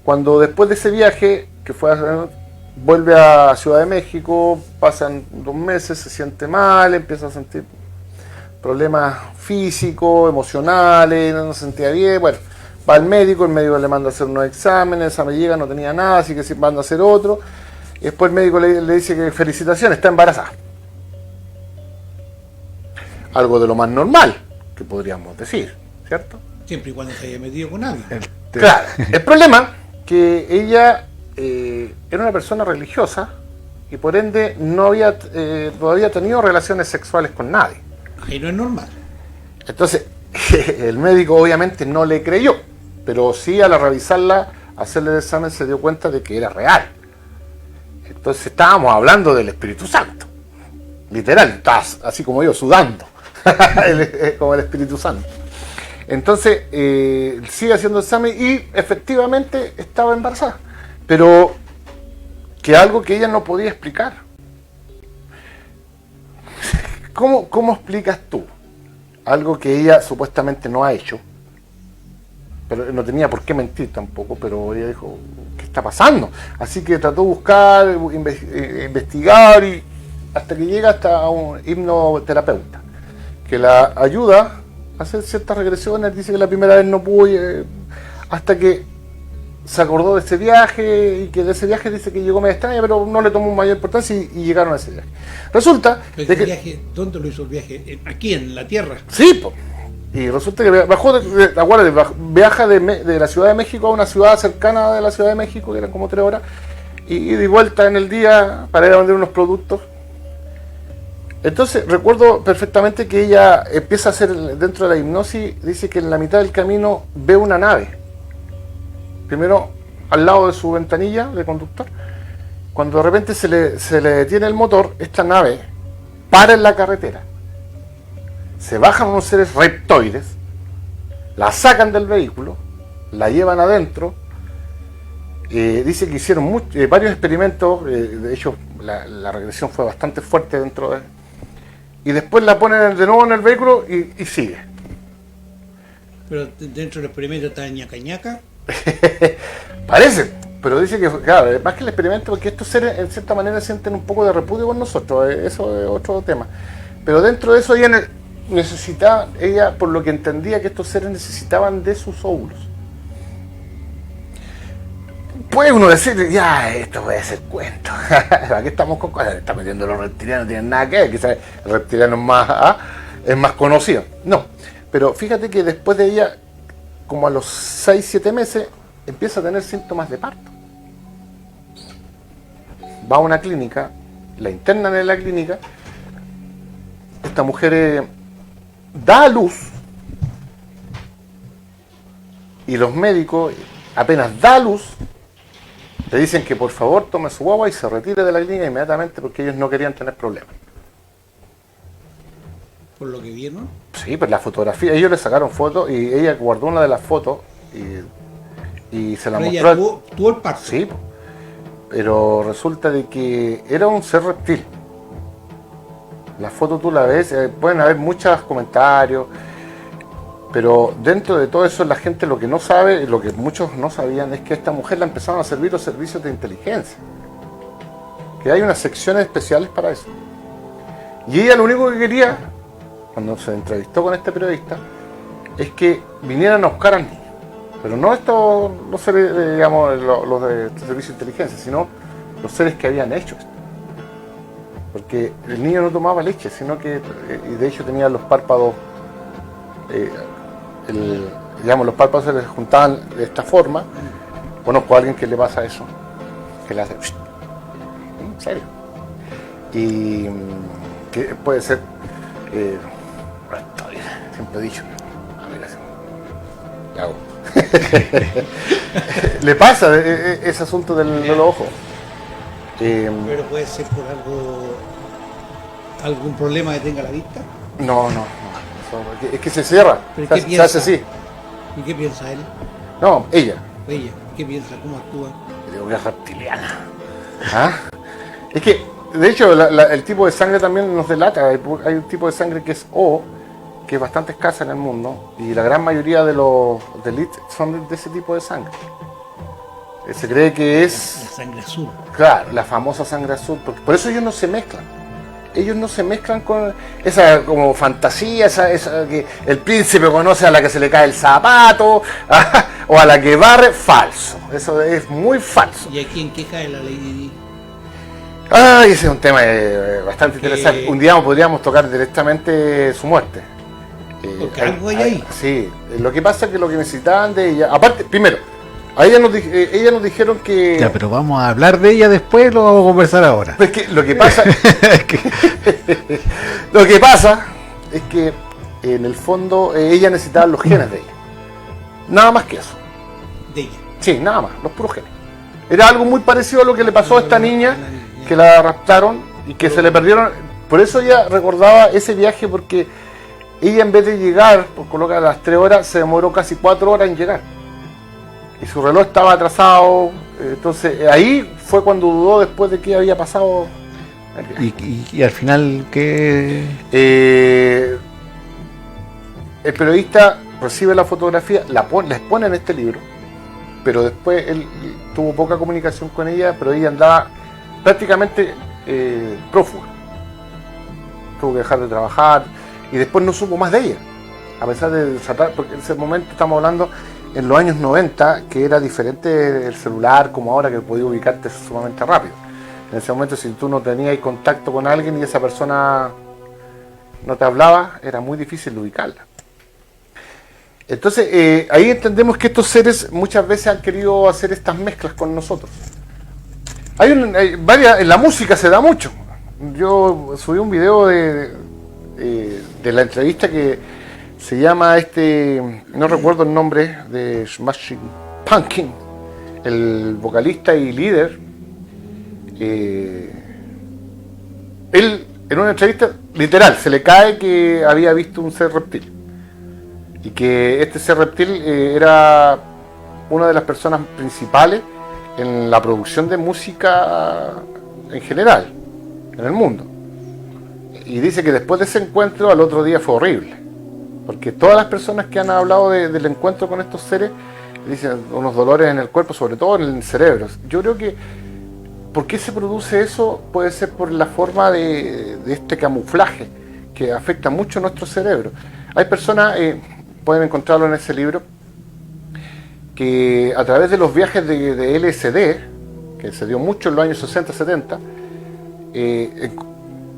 A: cuando después de ese viaje, que vuelve a Ciudad de México, pasan 2 meses, se siente mal, empieza a sentir problemas físicos, emocionales, no se sentía bien, bueno, va al médico, el médico le manda a hacer unos exámenes, esa me llega, no tenía nada, así que se manda a hacer otro, y después el médico le dice que felicitaciones, está embarazada. Algo de lo más normal, que podríamos decir, ¿cierto?
C: Siempre y cuando se haya metido con alguien.
A: Claro, el problema que ella era una persona religiosa y por ende no había todavía tenido relaciones sexuales con nadie.
C: Ahí no es normal.
A: Entonces, el médico obviamente no le creyó, pero sí al revisarla, hacerle el examen, se dio cuenta de que era real. Entonces estábamos hablando del Espíritu Santo. Literal, estás así como yo, sudando. Como el Espíritu Santo. Entonces, sigue haciendo el examen y efectivamente estaba embarazada. Pero que algo que ella no podía explicar. ¿Cómo explicas tú algo que ella supuestamente no ha hecho? Pero no tenía por qué mentir tampoco, pero ella dijo, ¿qué está pasando? Así que trató de buscar, investigar y hasta que llega hasta un hipnoterapeuta que la ayuda a hacer ciertas regresiones. Dice que la primera vez no pudo, hasta que se acordó de ese viaje, y que de ese viaje dice que llegó medio extraña, pero no le tomó mayor importancia y llegaron a ese viaje. Resulta
C: Pero
A: de
C: ese
A: que,
C: viaje, ¿dónde lo hizo el viaje? Aquí, en la Tierra.
A: sí, po. Y resulta que bajó, viaja de la Ciudad de México a una ciudad cercana de la Ciudad de México, que eran como 3 horas, y de vuelta en el día para ir a vender unos productos. Entonces recuerdo perfectamente que ella empieza a hacer, dentro de la hipnosis, dice que en la mitad del camino ve una nave. Primero al lado de su ventanilla de conductor. Cuando de repente se le detiene el motor, esta nave para en la carretera. Se bajan unos seres reptoides, la sacan del vehículo, la llevan adentro. Dice que hicieron varios experimentos, de hecho la regresión fue bastante fuerte dentro de... Y después la ponen de nuevo en el vehículo y sigue.
C: Pero dentro del experimento está ñaca ñaca.
A: Parece, pero dice que, claro, más que el experimento, porque estos seres en cierta manera sienten un poco de repudio con nosotros, eso es otro tema. Pero dentro de eso ella necesitaba, por lo que entendía, que estos seres necesitaban de sus óvulos. Puede uno decir, ya, esto puede ser cuento. Aquí estamos con cosas, está metiendo los reptilianos, no tienen nada que ver, quizás el reptiliano es más conocido. No, pero fíjate que después de ella, como a los 6-7 meses, empieza a tener síntomas de parto. Va a una clínica, la internan en la clínica, esta mujer da a luz, y los médicos, apenas da a luz, le dicen que por favor tome su guagua y se retire de la clínica inmediatamente, porque ellos no querían tener problemas.
C: Por lo que vieron.
A: Sí, pues la fotografía, ellos le sacaron fotos y ella guardó una de las fotos y se la
C: Pero
A: mostró.
C: ella tuvo el parto.
A: Sí, pues. Pero resulta de que era un ser reptil. La foto tú la ves, pueden haber muchos comentarios. Pero dentro de todo eso la gente lo que no sabe, lo que muchos no sabían, es que a esta mujer la empezaron a servir los servicios de inteligencia. Que hay unas secciones especiales para eso. Y ella lo único que quería, cuando se entrevistó con este periodista, es que vinieran a buscar al niño. Pero no estos, los seres, digamos, los de servicio de inteligencia, sino los seres que habían hecho esto. Porque el niño no tomaba leche, sino que, y de hecho tenía los párpados, digamos, los párpados se les juntaban de esta forma. Conozco a alguien que le pasa eso, que le hace, en serio. Y que puede ser, siempre he dicho, ¿qué hago? Le pasa ese asunto de los ojos.
C: Pero puede ser por algún problema que tenga la vista.
A: No. Es que se cierra.
C: ¿Pero qué
A: Se hace así.
C: ¿Y qué piensa él?
A: No, ella.
C: Ella, ¿qué piensa? ¿Cómo actúa?
A: Yo digo que es reptiliana. ¿Ah? Es que, de hecho, el tipo de sangre también nos delata. Hay un tipo de sangre que es O, que es bastante escasa en el mundo, y la gran mayoría de los elites son de ese tipo de sangre. Se cree que es...
C: La sangre azul.
A: Claro, la famosa sangre azul, porque por eso ellos no se mezclan. Ellos no se mezclan con esa como fantasía, esa que el príncipe conoce a la que se le cae el zapato, o a la que barre, falso. Eso es muy falso.
C: ¿Y aquí en qué cae la Lady Di?
A: Ay, ese es un tema bastante interesante. Un día podríamos tocar directamente su muerte.
C: Porque algo hay ahí.
A: Sí, lo que pasa es que lo que necesitaban de ella, aparte, primero, a ella nos dijeron que...
B: Ya, pero vamos a hablar de ella después, lo vamos a conversar ahora.
A: Es que lo que pasa es que en el fondo ella necesitaba los genes de ella. Nada más que eso.
C: De ella.
A: Sí, nada más, los puros genes. Era algo muy parecido a lo que le pasó a esta niña, que la raptaron y que se le perdieron. Por eso ella recordaba ese viaje, porque ella, en vez de llegar, por colocar a las 3 horas, se demoró casi 4 horas en llegar. Y su reloj estaba atrasado. Entonces ahí fue cuando dudó después de qué había pasado.
B: Y al final, ¿qué?
A: El periodista recibe la fotografía, la expone en este libro, pero después él tuvo poca comunicación con ella, pero ella andaba prácticamente prófuga. Tuvo que dejar de trabajar y después no supo más de ella, a pesar de tratar, porque en ese momento estamos hablando en los años 90, que era diferente el celular como ahora, que podía ubicarte sumamente rápido. En ese momento, si tú no tenías contacto con alguien y esa persona no te hablaba, era muy difícil de ubicarla. Entonces, ahí entendemos que estos seres muchas veces han querido hacer estas mezclas con nosotros. Hay varias, en la música se da mucho. Yo subí un video de la entrevista que se llama no recuerdo el nombre, de Smashing Pumpkins, el vocalista y líder. Él, en una entrevista, literal, se le cae que había visto un ser reptil. Y que este ser reptil era una de las personas principales en la producción de música en general, en el mundo. Y dice que después de ese encuentro, al otro día fue horrible. Porque todas las personas que han hablado del encuentro con estos seres dicen unos dolores en el cuerpo, sobre todo en el cerebro. Yo creo que, ¿por qué se produce eso? Puede ser por la forma de este camuflaje que afecta mucho nuestro cerebro. Hay personas, pueden encontrarlo en ese libro, que a través de los viajes de LSD, que se dio mucho en los años 60-70,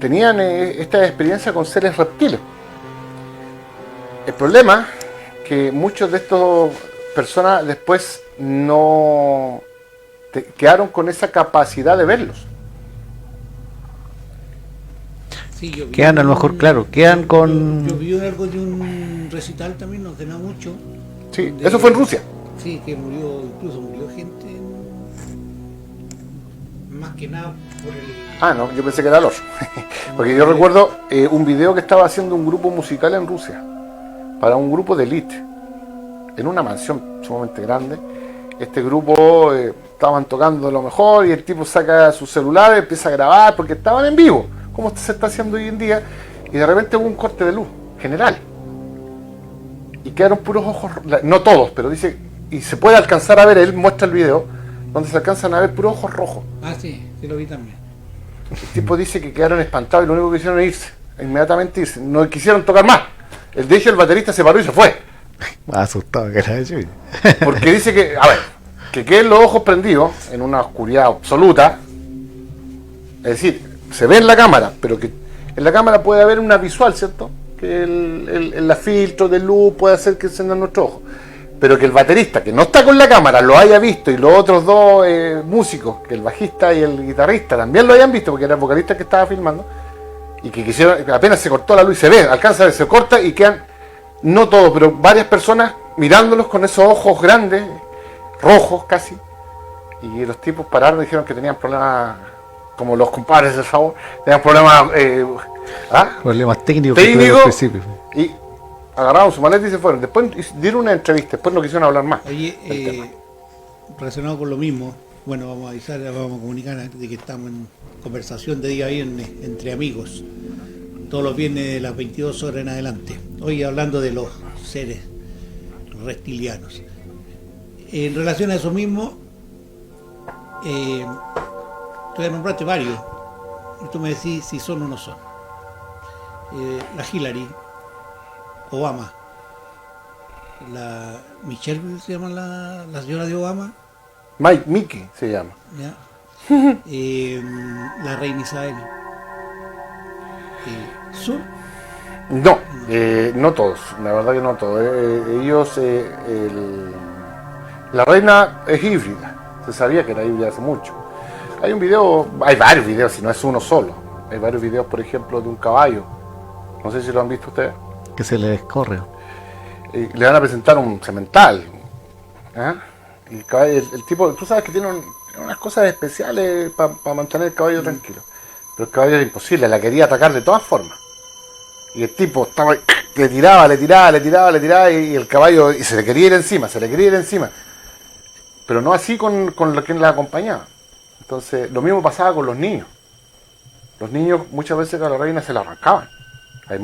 A: tenían esta experiencia con seres reptiles. El problema es que muchos de estas personas después no quedaron con esa capacidad de verlos.
C: Sí, yo vi
B: Quedan a lo mejor, claro, quedan con...
C: Yo vi algo de un recital también, no ordenó mucho.
A: Sí, eso fue en Rusia.
C: Sí, que incluso murió gente, más que nada por el...
A: No, yo pensé que era el otro. Porque yo recuerdo un video que estaba haciendo un grupo musical en Rusia, para un grupo de élite, en una mansión sumamente grande. Este grupo estaban tocando lo mejor y el tipo saca su celular y empieza a grabar porque estaban en vivo, como se está haciendo hoy en día, y de repente hubo un corte de luz general. y quedaron puros ojos, no todos, pero dice, y se puede alcanzar a ver, él muestra el video, donde se alcanzan a ver puros ojos rojos.
C: Ah, sí, sí lo vi también.
A: El tipo dice que quedaron espantados y lo único que hicieron es irse, inmediatamente irse, no quisieron tocar más. De hecho el baterista se paró y se fue.
B: Asustado que era eso.
A: Porque dice que, a ver, que queden los ojos prendidos en una oscuridad absoluta, es decir, se ve en la cámara, pero que en la cámara puede haber una visual, ¿cierto? Que el filtro de luz puede hacer que enciendan nuestros ojos. Pero que el baterista, que no está con la cámara, lo haya visto, y los otros dos músicos, que el bajista y el guitarrista también lo hayan visto, porque era el vocalista que estaba filmando, y que quisieron, apenas se cortó la luz y se ve, alcanza a ver, se corta y quedan, no todos, pero varias personas mirándolos con esos ojos grandes, rojos casi, y los tipos pararon y dijeron que tenían problemas, como los compadres del favor, tenían problemas
B: Problemas técnicos
A: técnicos,
B: al principio.
A: y agarraron su maleta y se fueron. Después dieron una entrevista, después no quisieron hablar más.
C: Oye, relacionado con lo mismo, bueno, vamos a avisar, vamos a comunicar de que estamos en conversación de día viernes entre amigos, todos los viernes de las 22 horas en adelante. Hoy hablando de los seres reptilianos. En relación a eso mismo, tú ya nombraste varios, y tú me decís si son o no son. La Hillary, Obama, la Michelle, se llama la señora de Obama,
A: Mickey se llama.
C: ¿ya? La reina Isabel, ¿son?
A: No, no todos, la verdad que no todos. Ellos, la reina es híbrida, se sabía que era híbrida hace mucho. Hay un video, hay varios videos, si no es uno solo. Hay varios videos, por ejemplo, de un caballo. No sé si lo han visto ustedes.
B: Que se le escorre.
A: Le van a presentar un cemental. ¿Ah? Y el, caballo, el tipo, tú sabes que tiene unas cosas especiales para mantener el caballo tranquilo. Pero el caballo era imposible, la quería atacar de todas formas. Y el tipo estaba, le tiraba y el caballo, y se le quería ir encima, pero no así con lo que la acompañaba. Entonces, lo mismo pasaba con los niños. Los niños muchas veces a la reina se la arrancaban. Hay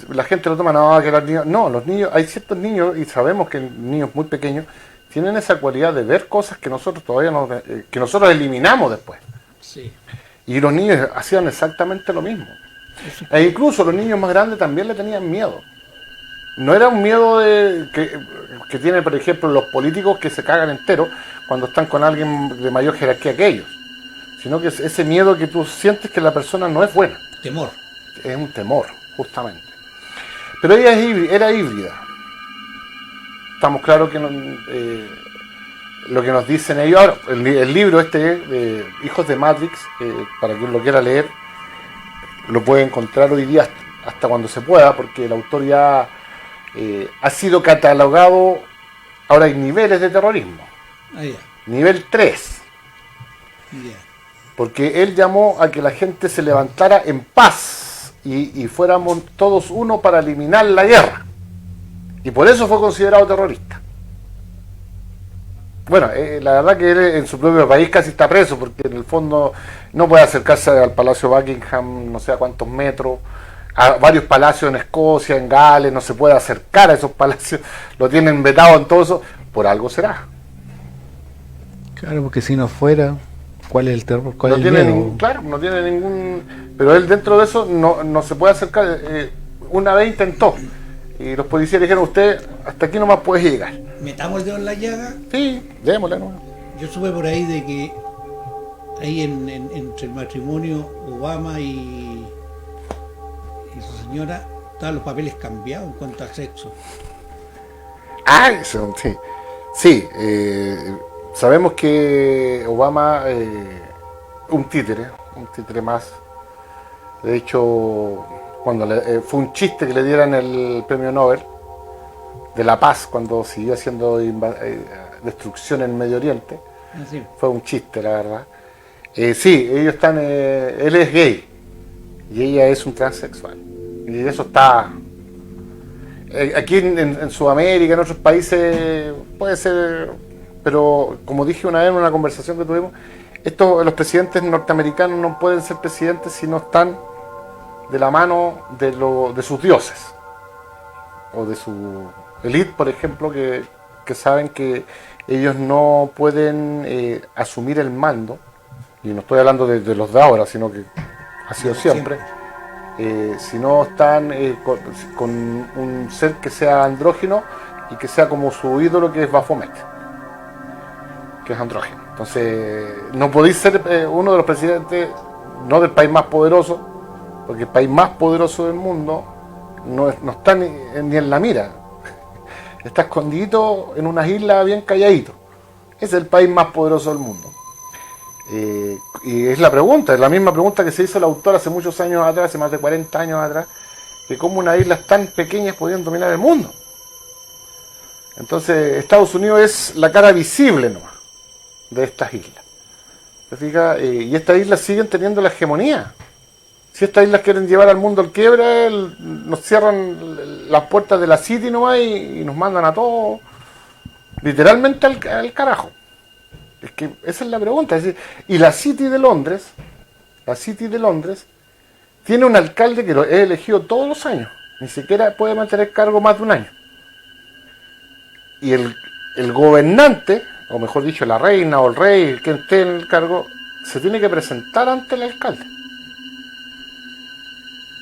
A: la gente lo toma, no, que los niños, no, los niños, hay ciertos niños, y sabemos que niños muy pequeños tienen esa cualidad de ver cosas que nosotros todavía no, que nosotros eliminamos después.
C: Sí.
A: Y los niños hacían exactamente lo mismo. E incluso los niños más grandes también le tenían miedo. No era un miedo que tienen, por ejemplo, los políticos que se cagan enteros cuando están con alguien de mayor jerarquía que ellos, sino que es ese miedo que tú sientes que la persona no es buena.
C: Temor.
A: Es un temor, justamente. Pero ella era híbrida. Estamos claros que lo que nos dicen ellos. Ahora, el libro de Hijos de Matrix, para quien lo quiera leer, lo puede encontrar hoy día hasta cuando se pueda, porque el autor ya ha sido catalogado. Ahora hay niveles de terrorismo.
C: Ah, ya.
A: Nivel 3.
C: Ya.
A: Porque él llamó a que la gente se levantara en paz y fuéramos todos uno para eliminar la guerra. Y por eso fue considerado terrorista. Bueno, la verdad que él en su propio país casi está preso, porque en el fondo no puede acercarse al Palacio Buckingham, no sé a cuántos metros, a varios palacios en Escocia, en Gales, no se puede acercar a esos palacios, lo tienen vetado en todo eso, por algo será.
B: Claro, porque si no fuera, ¿cuál es el terror? ¿Cuál
A: No
B: es el
A: tiene
B: miedo?
A: claro, no tiene ningún... Pero él dentro de eso no se puede acercar. Una vez intentó, y los policías le dijeron, usted hasta aquí nomás puede llegar.
C: Metamos el dedo en la llaga.
A: Sí, démosle, ¿no?
C: Yo supe por ahí de que ahí entre el matrimonio Obama y su señora estaban los papeles cambiados en cuanto al sexo.
A: Ah, eso, sí. Sí, sabemos que Obama, un títere más. De hecho, cuando fue un chiste que le dieran el premio Nobel de la paz cuando siguió haciendo destrucción en Medio Oriente.
C: Así.
A: Fue un chiste, la verdad. Sí, ellos están, él es gay y ella es un transexual. Y eso está... aquí en Sudamérica, en otros países, puede ser... Pero como dije una vez en una conversación que tuvimos, los presidentes norteamericanos no pueden ser presidentes si no están de la mano de sus dioses. o de su élite, por ejemplo, que saben que ellos no pueden asumir el mando, y no estoy hablando de los de ahora, sino que ha sido siempre, si no están con un ser que sea andrógeno y que sea como su ídolo, que es Baphomet, que es andrógeno. Entonces, no podéis ser uno de los presidentes, no del país más poderoso, porque el país más poderoso del mundo no está ni en la mira. Está escondido en unas islas bien calladito. Es el país más poderoso del mundo. Y es la misma pregunta que se hizo el autor hace muchos años atrás, hace más de 40 años atrás, que cómo unas islas tan pequeñas podían dominar el mundo. Entonces, Estados Unidos es la cara visible nomás de estas islas. ¿Se fija? Y estas islas siguen teniendo la hegemonía. Si estas islas quieren llevar al mundo al quiebre, nos cierran las puertas de la City nomás y nos mandan a todos literalmente al carajo. Es que esa es la pregunta. Es decir, y la City de Londres tiene un alcalde que lo he elegido todos los años. Ni siquiera puede mantener cargo más de un año. Y el gobernante, o mejor dicho, la reina o el rey, que esté en el cargo, se tiene que presentar ante el alcalde.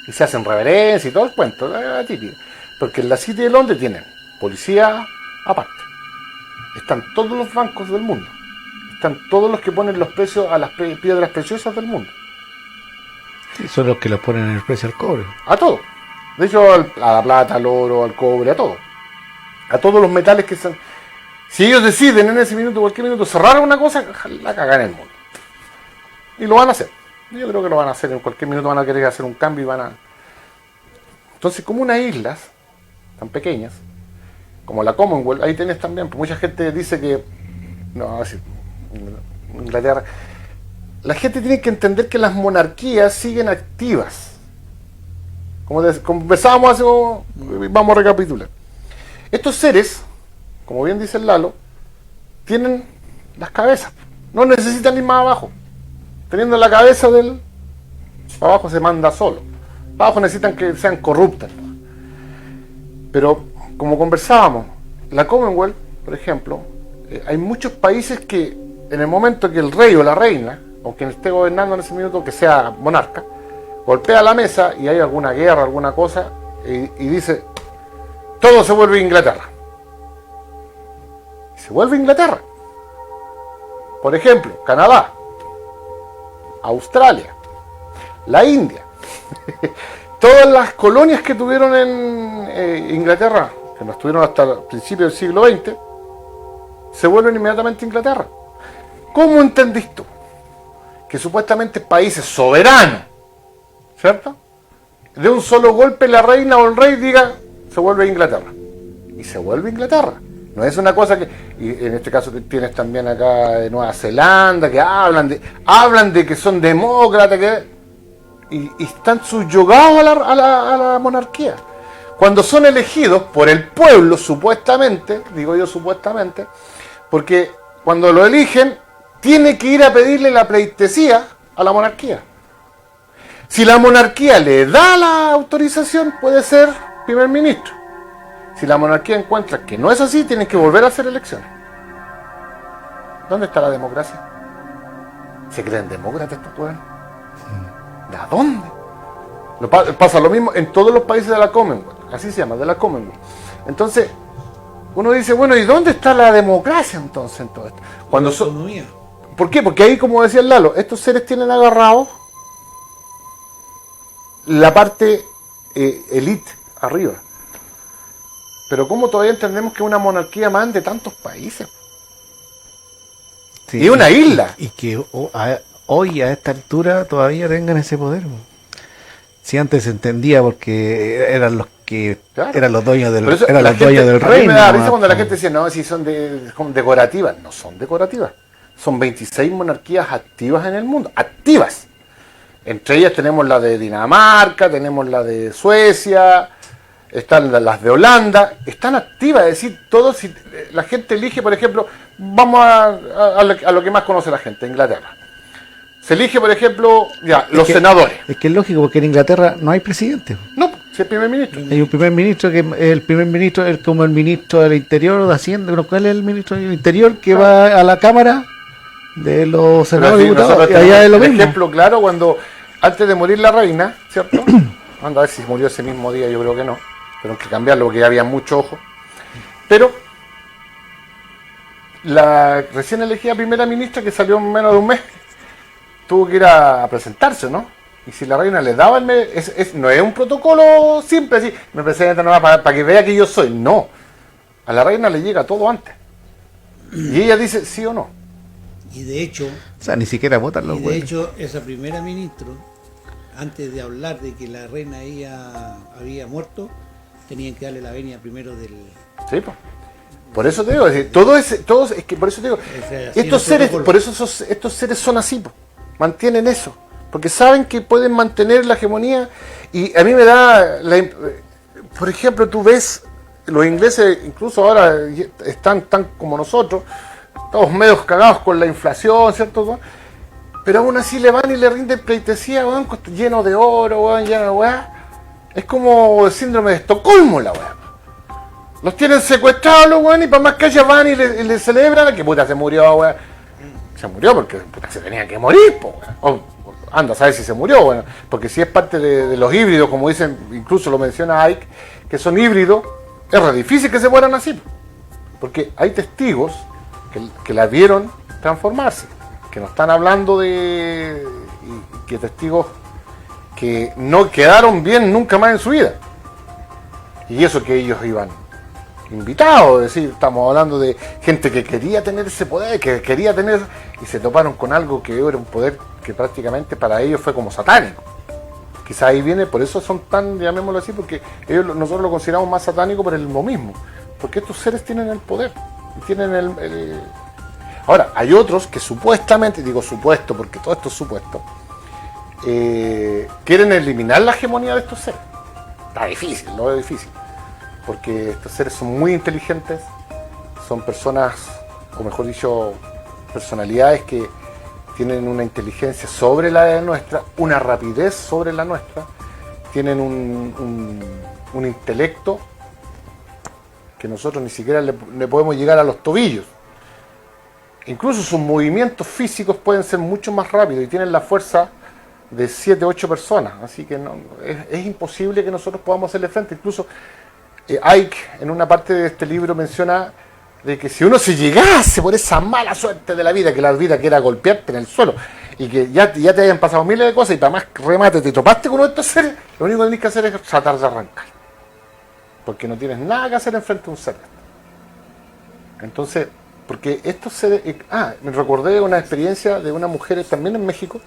A: Y se hacen reverencias y todo el cuento, típico. Porque en la City de Londres tienen policía aparte. Están todos los bancos del mundo. Están todos los que ponen los precios a las piedras preciosas del mundo.
B: Sí, son los que los ponen en el precio al cobre.
A: A todo. De hecho, a la plata, al oro, al cobre, a todo. A todos los metales que son. Si ellos deciden en ese minuto, cualquier minuto, cerrar una cosa, la cagan en el mundo. Y lo van a hacer. Yo creo que lo van a hacer. En cualquier minuto van a querer hacer un cambio y van a... Entonces, como unas islas tan pequeñas, como la Commonwealth, ahí tenés también, pues mucha gente dice que... No, así, Inglaterra... La gente tiene que entender que las monarquías siguen activas. Como conversábamos hace... Vamos a recapitular. Estos seres, como bien dice el Lalo, tienen las cabezas. No necesitan ir más abajo. Teniendo la cabeza abajo se manda solo. Abajo necesitan que sean corruptas. Pero, como conversábamos, la Commonwealth, por ejemplo, hay muchos países que en el momento que el rey o la reina, o quien esté gobernando en ese minuto, que sea monarca, golpea la mesa y hay alguna guerra, alguna cosa, y dice, todo se vuelve Inglaterra. Y se vuelve Inglaterra. Por ejemplo, Canadá, Australia, la India, todas las colonias que tuvieron en Inglaterra, que no estuvieron hasta el principio del siglo XX, se vuelven inmediatamente Inglaterra. ¿Cómo entendís tú? Que supuestamente países soberanos, ¿cierto? De un solo golpe la reina o el rey diga, se vuelve Inglaterra. Y se vuelve Inglaterra. No es una cosa que... Y en este caso tienes también acá de Nueva Zelanda, que hablan de que son demócratas, y están subyugados a la monarquía. Cuando son elegidos por el pueblo, supuestamente, digo yo supuestamente, porque cuando lo eligen, tiene que ir a pedirle la pleitesía a la monarquía. Si la monarquía le da la autorización, puede ser primer ministro. Si la monarquía encuentra que no es así, tienen que volver a hacer elecciones. ¿Dónde está la democracia? ¿Se creen demócratas estos pueblos? ¿De dónde? Pasa lo mismo en todos los países de la Commonwealth, así se llama, de la Commonwealth. Entonces, uno dice, bueno, ¿y dónde está la democracia entonces en todo esto? ¿Por qué? Porque ahí, como decía el Lalo, estos seres tienen agarrados la parte elite arriba. Pero ¿cómo todavía entendemos que una monarquía más de tantos países?
B: Sí,
A: y una isla.
B: Y que hoy a esta altura todavía tengan ese poder. Si antes se entendía porque eran los que eran los dueños del reino.
A: Me da risa cuando la gente decía, no, si son decorativas. No son decorativas. Son 26 monarquías activas en el mundo. Activas. Entre ellas tenemos la de Dinamarca, tenemos la de Suecia, están las de Holanda, están activas, es decir, todos, si la gente elige, por ejemplo, vamos a lo que más conoce la gente, Inglaterra. Se elige, por ejemplo, los senadores.
B: Es que es lógico, porque en Inglaterra no hay presidente.
A: No, Sí, el primer ministro.
B: Hay un primer ministro que el primer ministro es como el ministro del Interior o de Hacienda, ¿no? ¿Cuál es el ministro del Interior que va a la Cámara de los senadores y
A: Pero así,
B: diputados?
A: nosotros
B: Y allá es lo
A: tenemos el
B: mismo.
A: ejemplo claro cuando, antes de morir la reina, ¿cierto? Anda a ver si murió ese mismo día, yo creo que no. Pero hay que cambiarlo porque ya había mucho ojo. Pero la recién elegida primera ministra, que salió en menos de un mes, tuvo que ir a presentarse, ¿no? Y si la reina le daba no es un protocolo simple, así, me presenta nomás para que vea que yo soy. No. A la reina le llega todo antes. Y ella dice sí o no.
C: Y de hecho,
B: O sea, ni siquiera votan los güeyes.
C: esa primera ministra, antes de hablar de que la reina ella había muerto, tenían que darle la venia primero del...
A: Sí, pues. Por eso te digo, es decir, es que por eso te digo,
C: así
A: estos
C: el
A: seres,
C: protocolo.
A: por eso estos seres son así, po, mantienen eso, porque saben que pueden mantener la hegemonía. Y a mí me da, por ejemplo, tú ves, los ingleses incluso ahora están tan como nosotros, todos medios cagados con la inflación, ¿cierto? Pero aún así le van y le rinden pleitesía, weón, lleno de oro, weón, lleno de weá. Es como el síndrome de Estocolmo, la weá. Los tienen secuestrados los weón y para más que allá van y le celebran que puta se murió, weón. Se murió porque puta, se tenía que morir, po, weón. Anda a saber si se murió, weón. Porque si es parte de los híbridos, como dicen, incluso lo menciona Ike, que son híbridos, es re difícil que se mueran así. Porque hay testigos que la vieron transformarse, que no están hablando de que testigos que no quedaron bien nunca más en su vida. Y eso que ellos iban invitados, es decir, estamos hablando de gente que quería tener ese poder, que quería tener, y se toparon con algo que era un poder que prácticamente para ellos fue como satánico. Quizás ahí viene, por eso son tan, llamémoslo así, porque nosotros lo consideramos más satánico por lo mismo, porque estos seres tienen el poder, y tienen Ahora, hay otros que supuestamente, digo supuesto, porque todo esto es supuesto, quieren eliminar la hegemonía de estos seres. Está difícil, lo veo difícil, porque estos seres son muy inteligentes, son personas, o mejor dicho, personalidades que tienen una inteligencia sobre la nuestra, una rapidez sobre la nuestra, tienen un intelecto que nosotros ni siquiera le podemos llegar a los tobillos. Incluso sus movimientos físicos pueden ser mucho más rápidos y tienen la fuerza de 7, 8 personas, así que es imposible que nosotros podamos hacerle frente. Incluso Ike en una parte de este libro menciona de que si uno se llegase por esa mala suerte de la vida que era golpearte en el suelo y que ya te hayan pasado miles de cosas y para más remate te topaste con uno de estos seres, lo único que tienes que hacer es tratar de arrancar, porque no tienes nada que hacer enfrente de un ser. Entonces, porque estos seres... me recordé una experiencia de una mujer también en México.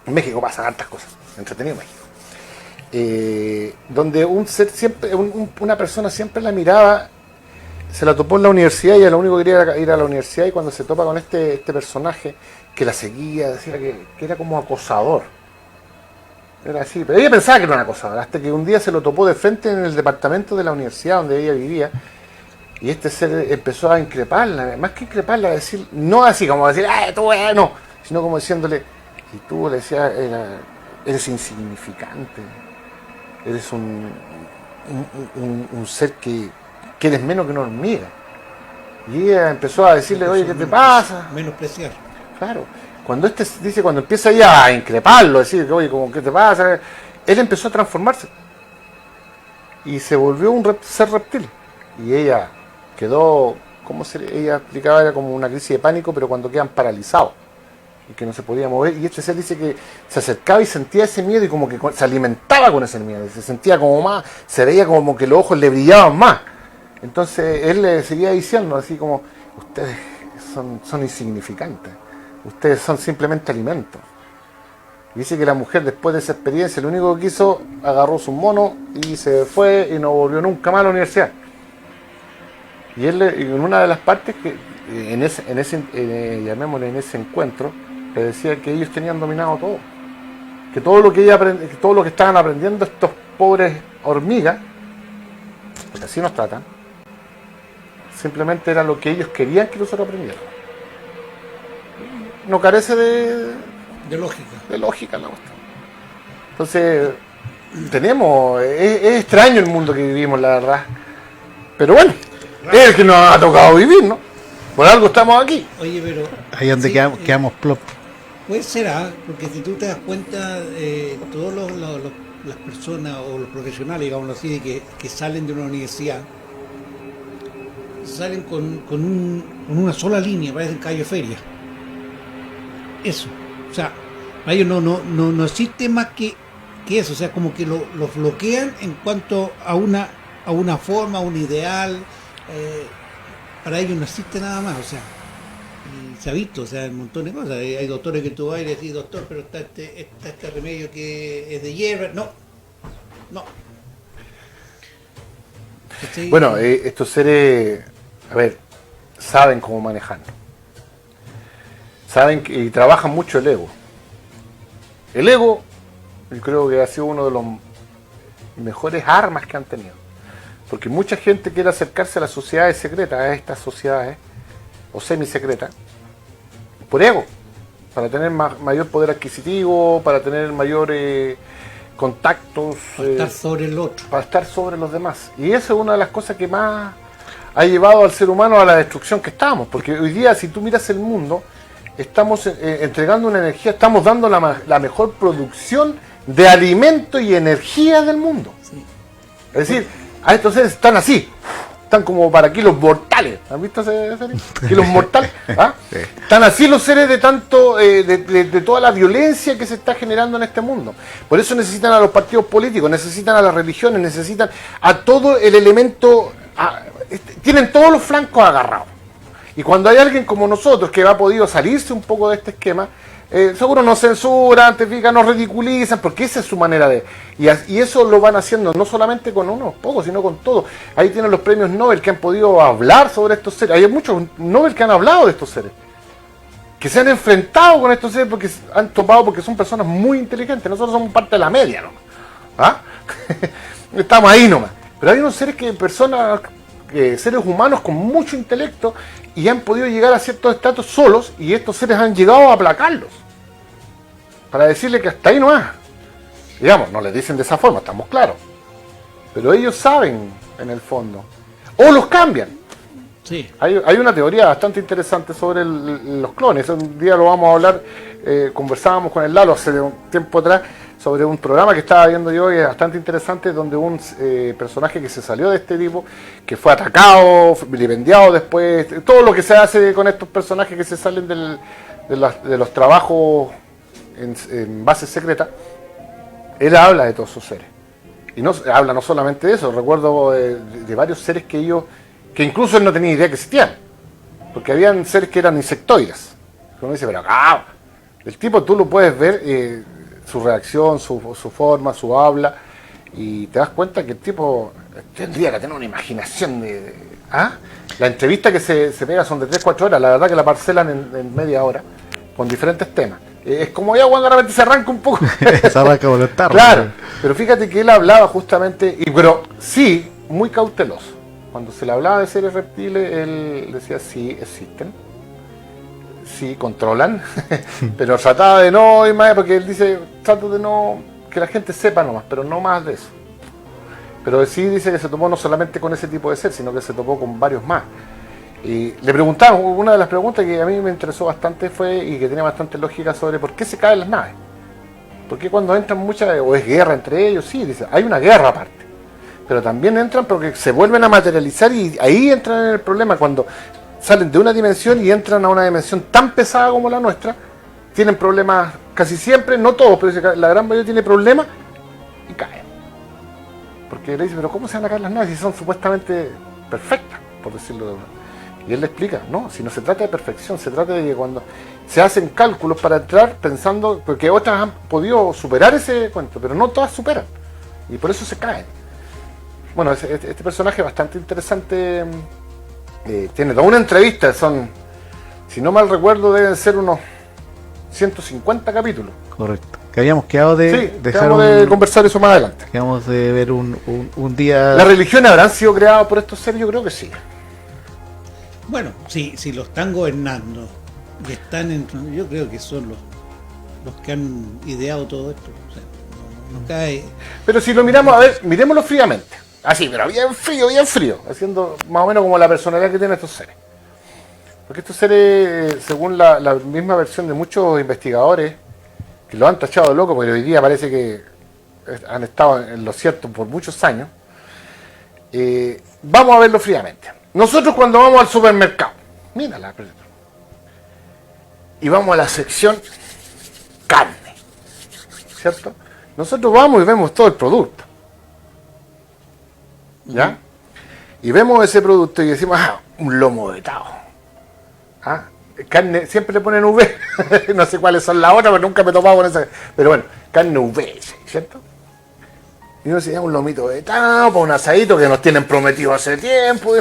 A: En México pasan hartas cosas, entretenido México. Donde un ser siempre, una persona siempre la miraba, se la topó en la universidad y ella lo único que quería era ir a la universidad, y cuando se topa con este personaje que la seguía, decía que era como acosador. Era así, pero ella pensaba que era un acosador, hasta que un día se lo topó de frente en el departamento de la universidad donde ella vivía. Y este ser empezó a increparla, más que increparla, a decir, no así como decir, tú no, sino como diciéndole, y tú le decías, eres insignificante, eres un ser que eres menos que una hormiga. Y ella empezó a decirle, oye, ¿qué te pasa?
C: Menospreciar.
A: Claro, cuando cuando empieza ella a increparlo, a decir, oye, ¿qué te pasa? Él empezó a transformarse y se volvió un ser reptil. Y ella quedó, ella explicaba, era como una crisis de pánico, pero cuando quedan paralizados y que no se podía mover. Y este ser dice que se acercaba y sentía ese miedo y como que se alimentaba con ese miedo, se sentía como más, se veía como que los ojos le brillaban más. Entonces él le seguía diciendo así como, ustedes son insignificantes, ustedes son simplemente alimentos. Y dice que la mujer, después de esa experiencia, lo único que quiso, agarró su mono y se fue y no volvió nunca más a la universidad. Y él, en una de las partes, que llamémosle en ese encuentro, le decía que ellos tenían dominado todo, que todo lo que estaban aprendiendo estos pobres hormigas, porque así nos tratan, simplemente era lo que ellos querían que nosotros aprendieran. No carece de
C: De lógica.
A: lógica la cuestión. Entonces, es extraño el mundo que vivimos, la verdad. Pero bueno, es el que nos ha tocado vivir, ¿no? Por algo estamos aquí.
C: Oye, pero...
B: Ahí donde
C: sí,
B: quedamos plop.
C: Puede ser, porque si tú te das cuenta, todos las personas o los profesionales, digámoslo así, que salen de una universidad, salen con una sola línea, parecen calle feria. Eso. O sea, para ellos no existe más que eso. O sea, como que los bloquean en cuanto a una forma, a un ideal. Para ellos no existe nada más. O sea, y se ha visto, o sea, un montón de cosas. Hay doctores que tú vas y le decís, doctor, pero está este remedio que es de hierba. No. ¿Cachai?
A: Bueno, estos seres, a ver, saben cómo manejarlo. Saben y trabajan mucho el ego. El ego, yo creo que ha sido uno de los mejores armas que han tenido. Porque mucha gente quiere acercarse a las sociedades secretas, a estas sociedades, o semisecretas, por ego, para tener mayor poder adquisitivo, para tener mayores contactos.
C: Para estar sobre el otro.
A: Para estar sobre los demás. Y eso es una de las cosas que más ha llevado al ser humano a la destrucción que estamos. Porque hoy día, si tú miras el mundo, estamos entregando una energía, estamos dando la mejor producción de alimento y energía del mundo.
C: Sí.
A: Es decir, a estos seres están así, están como para aquí los mortales. ¿Han visto esa serie? Aquí los mortales. ¿Ah?
B: Sí.
A: Están así los seres de tanto, de toda la violencia que se está generando en este mundo. Por eso necesitan a los partidos políticos, necesitan a las religiones, necesitan a todo el elemento, tienen todos los flancos agarrados. Y cuando hay alguien como nosotros que ha podido salirse un poco de este esquema, seguro nos censuran, te fijas, nos ridiculizan, porque esa es su manera de... Y eso lo van haciendo no solamente con unos pocos, sino con todos. Ahí tienen los premios Nobel que han podido hablar sobre estos seres. Hay muchos Nobel que han hablado de estos seres, que se han enfrentado con estos seres porque han topado, porque son personas muy inteligentes. Nosotros somos parte de la media, ¿no? ¿Ah? Estamos ahí nomás. Pero hay unos seres seres humanos con mucho intelecto y han podido llegar a ciertos estatus solos, y estos seres han llegado a aplacarlos para decirle que hasta ahí nomás. Digamos, no les dicen de esa forma, estamos claros, pero ellos saben en el fondo, o los cambian.
C: Sí.
A: Hay una teoría bastante interesante sobre los clones. Un día lo vamos a hablar, conversábamos con el Lalo hace un tiempo atrás sobre un programa que estaba viendo yo, y es bastante interesante, donde un personaje que se salió de este tipo, que fue atacado, vilipendiado después, todo lo que se hace con estos personajes que se salen de los trabajos en bases secretas, él habla de todos esos seres. Y no habla no solamente de eso, recuerdo de varios seres que incluso él no tenía idea que existían, porque habían seres que eran insectoides. Uno dice, pero el tipo tú lo puedes ver, su reacción, su forma, su habla, y te das cuenta que el tipo tendría que tener una imaginación La entrevista que se pega son de 3-4 horas, la verdad que la parcelan en media hora, con diferentes temas. Es como ya cuando de repente se arranca un poco.
B: Se arranca con los tarros.
A: Claro, pero fíjate que él hablaba justamente, pero sí, muy cauteloso. Cuando se le hablaba de seres reptiles, él decía, sí, existen, sí, controlan, pero trataba de no, porque él dice, trato de no, que la gente sepa nomás, pero no más de eso. Pero sí dice que se topó no solamente con ese tipo de ser, sino que se topó con varios más. Y le preguntaban, una de las preguntas que a mí me interesó bastante fue, y que tenía bastante lógica, sobre por qué se caen las naves. Porque cuando entran muchas, o es guerra entre ellos, sí, dice, hay una guerra aparte. Pero también entran porque se vuelven a materializar, y ahí entran en el problema, cuando salen de una dimensión y entran a una dimensión tan pesada como la nuestra, tienen problemas casi siempre, no todos, pero la gran mayoría tiene problemas y caen. Porque le dice, pero ¿cómo se van a caer las naves si son supuestamente perfectas, por decirlo de una? Y él le explica, no, si no se trata de perfección, se trata de que cuando se hacen cálculos para entrar pensando, porque otras han podido superar ese cuento, pero no todas superan, y por eso se caen. Bueno, este personaje es bastante interesante, tiene toda una entrevista, son, si no mal recuerdo, deben ser unos 150 capítulos.
B: Correcto. Que habíamos quedado de dejar
A: de conversar eso más adelante.
B: Quedamos de ver un día...
A: ¿Las religiones habrán sido creadas por estos seres? Yo creo que sí.
C: Bueno, si lo están gobernando y yo creo que son los que han ideado todo esto. O sea, no cae.
A: Pero si lo miramos, a ver, miremoslo fríamente. Así, pero bien frío. Haciendo más o menos como la personalidad que tienen estos seres. Porque estos seres, según la misma versión de muchos investigadores, que lo han tachado de loco, porque hoy día parece que han estado en lo cierto por muchos años, vamos a verlo fríamente. Nosotros cuando vamos al supermercado, mírala, y vamos a la sección carne, ¿cierto? Nosotros vamos y vemos todo el producto, ¿ya? Y vemos ese producto y decimos, un lomo vetado. Carne, siempre le ponen V, no sé cuáles son las otras, pero nunca me he topado con esa. Pero bueno, carne V, ¿cierto? Y uno se llama un lomito vetado, para un asadito que nos tienen prometido hace tiempo.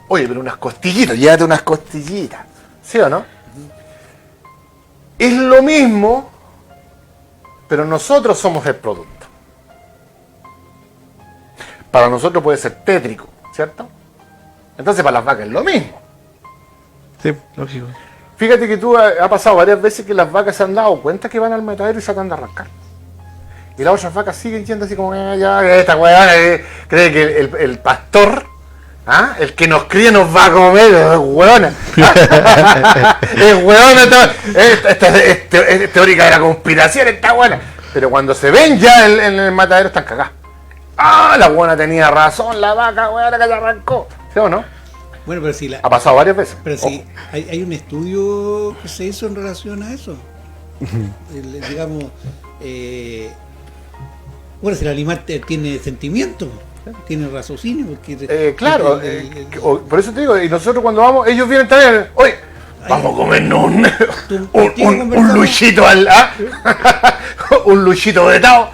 A: Oye, pero unas costillitas, llévate unas costillitas, ¿sí o no? Es lo mismo, pero nosotros somos el producto. Para nosotros puede ser tétrico, ¿cierto? Entonces para las vacas es lo mismo.
B: Sí, lógico.
A: Fíjate que tú ha pasado varias veces que las vacas se han dado cuenta que van al matadero y se tratan de arrancar. Y las otras vacas siguen yendo así como, ya, esta weá, cree que el pastor, el que nos cría nos va a comer, es weona. Es weona, es teórica de la conspiración, está buena. Pero cuando se ven ya en el matadero están cagadas. La buena tenía razón, la vaca, weona, que la arrancó. ¿Sí o no?
C: Bueno, pero si
A: Ha pasado varias veces.
C: Pero si hay un estudio que se hizo en relación a eso. Digamos, bueno, si el animal tiene sentimiento, tiene raciocinio. Porque
A: claro, por eso te digo, y nosotros cuando vamos, ellos vienen también, oye, vamos a comernos un luchito un luchito vetado.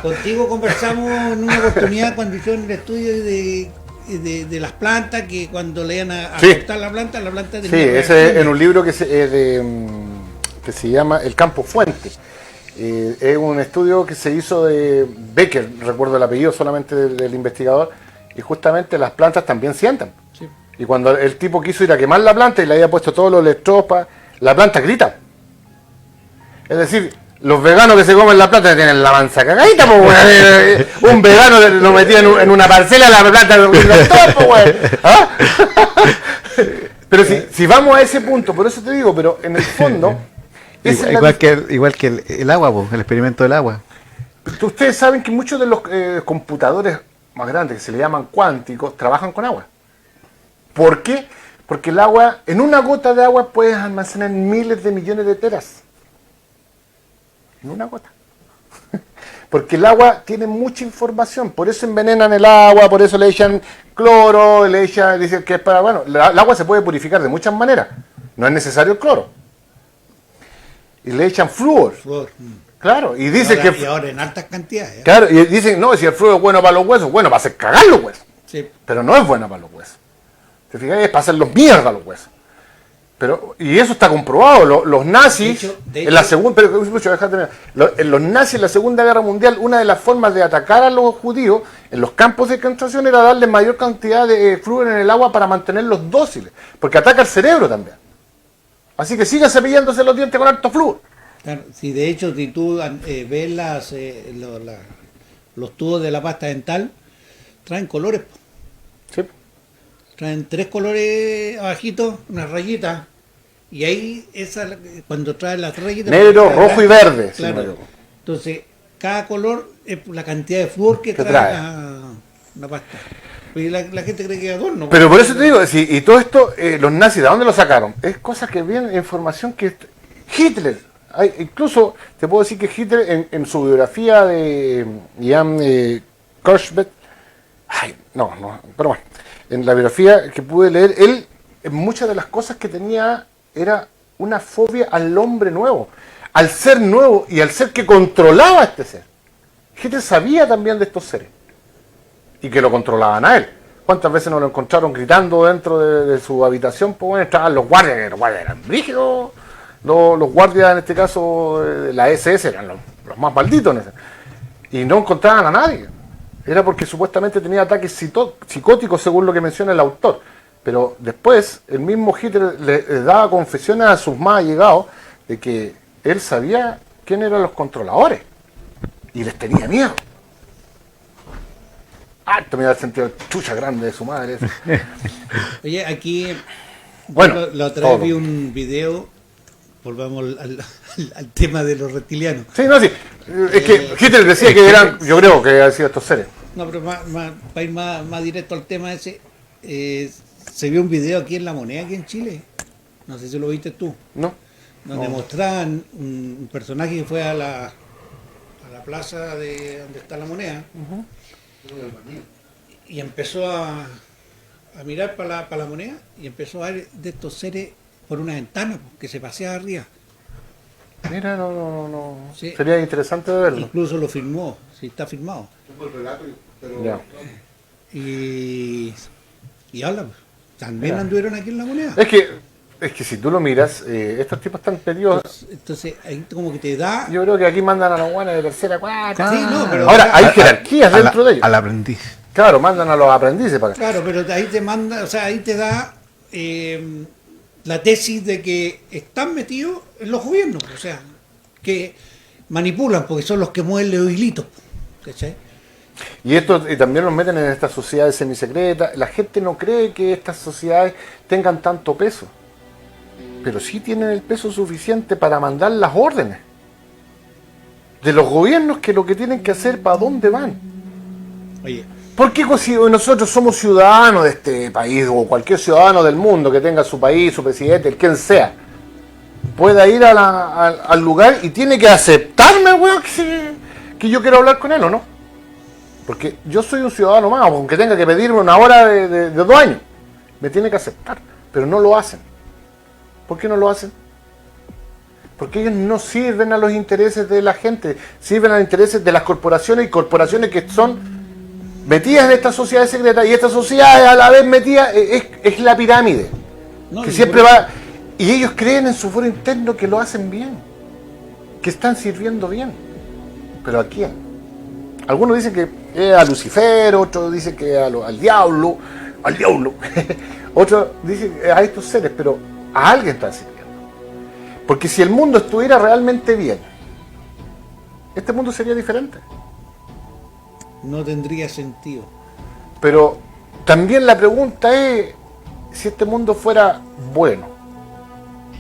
C: Contigo conversamos en una oportunidad cuando hicieron el estudio de las plantas, que cuando le iban a cortar la planta tenía...
A: Sí, ese es en un libro que se llama El Campo Fuente. Es un estudio que se hizo de Becker, recuerdo el apellido solamente del investigador, y justamente las plantas también sienten.
C: Sí.
A: Y cuando el tipo quiso ir a quemar la planta y le había puesto todos los electrodos, la planta grita. Es decir, los veganos que se comen la planta tienen la manza cagadita, pues, un vegano lo metía en una parcela, la planta lo todo, pues, Pero si vamos a ese punto, por eso te digo, pero en el fondo...
B: Igual que el agua, el experimento del agua.
A: Ustedes saben que muchos de los computadores más grandes, que se le llaman cuánticos, trabajan con agua. ¿Por qué? Porque el agua, en una gota de agua puedes almacenar miles de millones de teras. En una gota. Porque el agua tiene mucha información, por eso envenenan el agua, por eso le echan cloro, dicen que es para... Bueno, el agua se puede purificar de muchas maneras, no es necesario el cloro. Y le echan flúor. Claro, y dicen que...
C: Y ahora en altas cantidades.
A: Claro, y dicen, no, si el flúor es bueno para los huesos, bueno, para hacer cagar los huesos.
C: Sí.
A: Pero no es bueno para los huesos. ¿Te fijas? Es para hacer los mierda a los huesos. Y eso está comprobado. Los nazis, en la segunda, los nazis en la Segunda Guerra Mundial, una de las formas de atacar a los judíos en los campos de concentración era darles mayor cantidad de flúor en el agua para mantenerlos dóciles, porque ataca el cerebro también. Así que siga cepillándose los dientes con harto flúor.
C: Claro, si de hecho, si tú ves los tubos de la pasta dental, traen colores.
A: Sí.
C: Traen 3 colores abajitos, unas rayitas. Y ahí, cuando traen las rayitas...
A: Negro, rojo y verde.
C: Claro.
A: Si no.
C: Entonces, cada color es la cantidad de flúor que trae la pasta. Y la gente cree que es adorno.
A: Pero por eso te digo, y todo esto, los nazis, ¿de dónde lo sacaron? Es cosas que vienen, información que... Hitler, incluso te puedo decir que Hitler en su biografía de Jan Korschbeck, pero bueno, en la biografía que pude leer, él, en muchas de las cosas que tenía, era una fobia al hombre nuevo, al ser nuevo y al ser que controlaba a este ser. Hitler sabía también de estos seres. Y que lo controlaban a él. ¿Cuántas veces nos lo encontraron gritando dentro de su habitación? Pues bueno, estaban los guardias eran brígidos. Los guardias, en este caso, de la SS, eran los más malditos. Y no encontraban a nadie. Era porque supuestamente tenía ataques psicóticos, según lo que menciona el autor. Pero después, el mismo Hitler le daba confesiones a sus más allegados de que él sabía quién eran los controladores. Y les tenía miedo. Harto me da el sentido chucha grande de su madre.
C: Oye, aquí
A: Bueno,
C: la otra vez
A: todo.
C: vi un video, volvamos al tema de los reptilianos.
A: Sí, no, sí. Es que Hitler decía que eran, yo creo que han sido estos seres.
C: No, pero para ir más directo al tema ese, se vio un video aquí en La Moneda, aquí en Chile. No sé si lo viste tú.
A: ¿No?
C: Donde mostraban un personaje que fue a la plaza de donde está La Moneda. Y empezó a mirar para la moneda y empezó a ver de estos seres por una ventana que se paseaba arriba.
A: Mira, no.
C: Sí.
A: Sería interesante verlo.
C: Incluso lo filmó, sí está filmado.
A: Ya.
C: Y habla, pues, también anduvieron aquí en La Moneda.
A: Es que si tú lo miras, estos tipos están pedidos.
C: Entonces ahí como que te da...
A: Yo creo que aquí mandan a los buenos de tercera, cuarta.
C: Sí, no, pero-
A: Ahora, hay jerarquías dentro de ellos.
B: Al aprendiz.
A: Claro, mandan a los aprendices para acá.
C: Claro, pero ahí te manda, o sea, ahí te da la tesis de que están metidos en los gobiernos, o sea, que manipulan porque son los que mueven los hilitos, ¿cachai?
A: Y esto y también los meten en estas sociedades semisecretas. La gente no cree que estas sociedades tengan tanto peso, pero sí tienen el peso suficiente para mandar las órdenes de los gobiernos, que lo que tienen que hacer, para dónde van.
C: Oye,
A: Porque si nosotros somos ciudadanos de este país, o cualquier ciudadano del mundo que tenga su país, su presidente, el quien sea, pueda ir al lugar y tiene que aceptarme, weón, que yo quiero hablar con él, ¿o no? Porque yo soy un ciudadano más, aunque tenga que pedirme una hora de 2 años, me tiene que aceptar, pero no lo hacen. ¿Por qué no lo hacen? Porque ellos no sirven a los intereses de la gente, sirven a los intereses de las corporaciones, y corporaciones que son metidas en estas sociedades secretas, y estas sociedades a la vez metidas es la pirámide,
C: no,
A: que
C: y
A: siempre
C: por-
A: va, y ellos creen en su foro interno que lo hacen bien, que están sirviendo bien. ¿Pero a quién? Algunos dicen que es a Lucifer, otros dicen que al diablo, otros dicen a estos seres, pero a alguien están sirviendo. Porque si el mundo estuviera realmente bien, este mundo sería diferente.
C: no tendría sentido.
A: Pero también la pregunta es, si este mundo fuera bueno,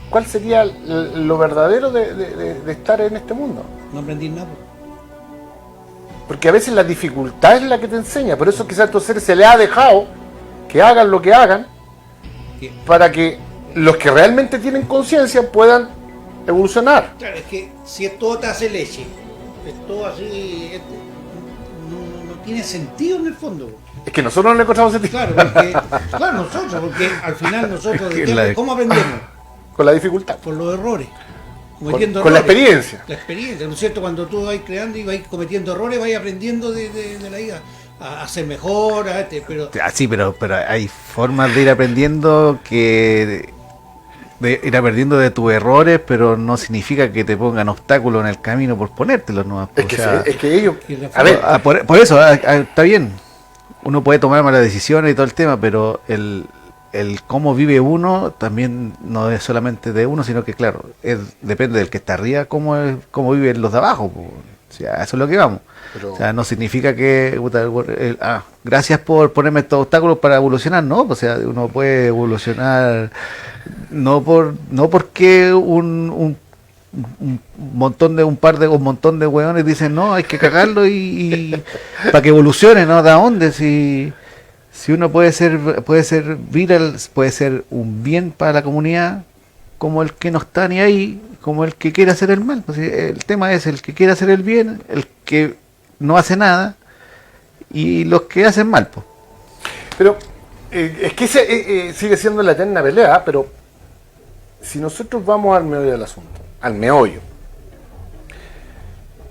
A: ¿cuál sería lo verdadero de estar en este mundo?
C: No aprendí nada. pues.
A: Porque a veces la dificultad es la que te enseña. Por eso quizás a estos seres se les ha dejado que hagan lo que hagan,
C: Que-
A: para que los que realmente tienen conciencia puedan evolucionar.
C: Claro, es que si es todo te hace leche, es todo así, no tiene sentido en el fondo. pues.
A: Es que nosotros no le encontramos sentido.
C: Claro, porque al final nosotros,
B: Es que
C: ¿cómo aprendemos?
A: Con la dificultad.
C: Por los errores.
A: Con
C: Cometiendo
A: la
C: errores.
A: experiencia.
C: La experiencia, ¿no es cierto? Cuando tú vas creando y vas cometiendo errores, vas aprendiendo de la vida a ser mejor, pero
B: Sí, pero hay formas de ir aprendiendo de ir aprendiendo de tus errores, pero no significa que te pongan obstáculos en el camino por ponértelos, ¿no?
A: Es que ellos...
C: Y la
A: A ver,
B: Por eso, está bien. Uno puede tomar malas decisiones y todo el tema, pero el cómo vive uno también no es solamente de uno, sino que, claro, depende del que está arriba, cómo viven los de abajo. Po. O sea, eso es lo que vamos.
A: Pero-
B: O sea, no significa que gracias por ponerme estos obstáculos para evolucionar, no. O sea, uno puede evolucionar no porque un montón de un montón de hueones dicen no, hay que cagarlo y para que evolucione, ¿no? ¿De dónde? Si uno puede ser viral, puede ser un bien para la comunidad, como el que no está ni ahí, como el que quiere hacer el mal. Pues, el tema es el que quiere hacer el bien, el que no hace nada, y los que hacen mal, pues.
A: pero es que sigue siendo la eterna pelea, pero si nosotros vamos al meollo del asunto, al meollo,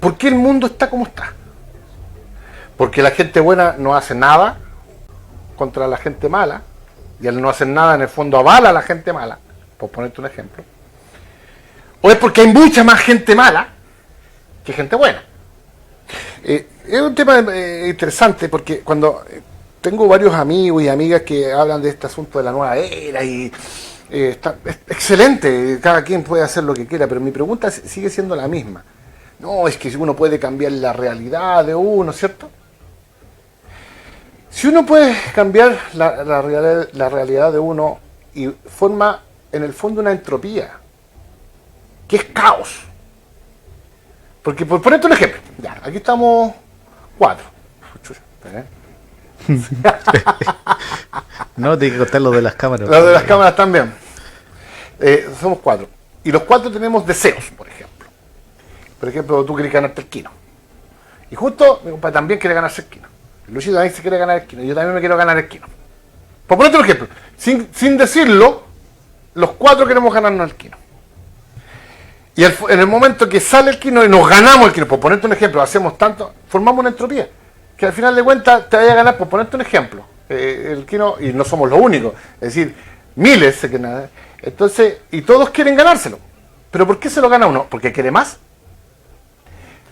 A: ¿por qué el mundo está como está? Porque la gente buena no hace nada contra la gente mala, y al no hacer nada en el fondo avala a la gente mala, por ponerte un ejemplo. O es porque hay mucha más gente mala que gente buena. Es un tema interesante, porque cuando tengo varios amigos y amigas que hablan de este asunto de la nueva era, y es excelente, cada quien puede hacer lo que quiera, pero mi pregunta sigue siendo la misma. no, es que uno puede cambiar la realidad de uno, ¿cierto? Si uno puede cambiar la realidad de uno y forma en el fondo una entropía, que es caos. Porque por ponerte un ejemplo, ya, aquí estamos 4.
B: No, tiene que contar lo de las cámaras.
A: Lo de las cámaras también. Somos 4. Y los 4 tenemos deseos, por ejemplo. Por ejemplo, tú querés ganarte el Kino. Y justo mi compadre también quiere ganarse el Kino. Luchito también se quiere ganar el Kino. Yo también me quiero ganar el Kino. Por ponerte un ejemplo, sin decirlo, los 4 queremos ganarnos el Kino. Y en el momento que sale el Kino y nos ganamos el Kino, por ponerte un ejemplo, hacemos tanto, formamos una entropía. Que al final de cuentas te vaya a ganar, por ponerte un ejemplo, el Kino, y no somos los únicos. Es decir, miles se quieren ganar. Entonces, y todos quieren ganárselo. ¿Pero por qué se lo gana uno? ¿Porque quiere más?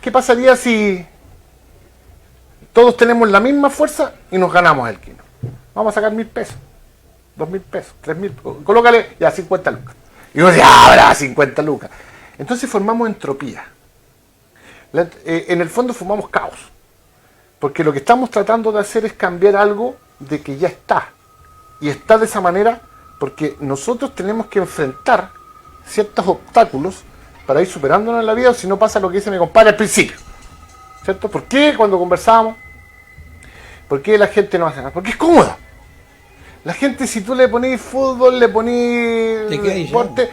A: ¿Qué pasaría si todos tenemos la misma fuerza y nos ganamos el Kino? Vamos a sacar 1.000 pesos, 2.000 pesos, 3.000, colócale ya 50 lucas. Y uno dice, ahora 50 lucas. Entonces formamos entropía. En el fondo formamos caos. Porque lo que estamos tratando de hacer es cambiar algo de que ya está. Y está de esa manera porque nosotros tenemos que enfrentar ciertos obstáculos para ir superándonos en la vida, o si no pasa lo que dice mi compadre al principio. ¿Cierto? ¿Por qué cuando conversamos? ¿Por qué la gente no hace nada? Porque es cómoda. La gente, si tú le ponís fútbol, le ponís deporte,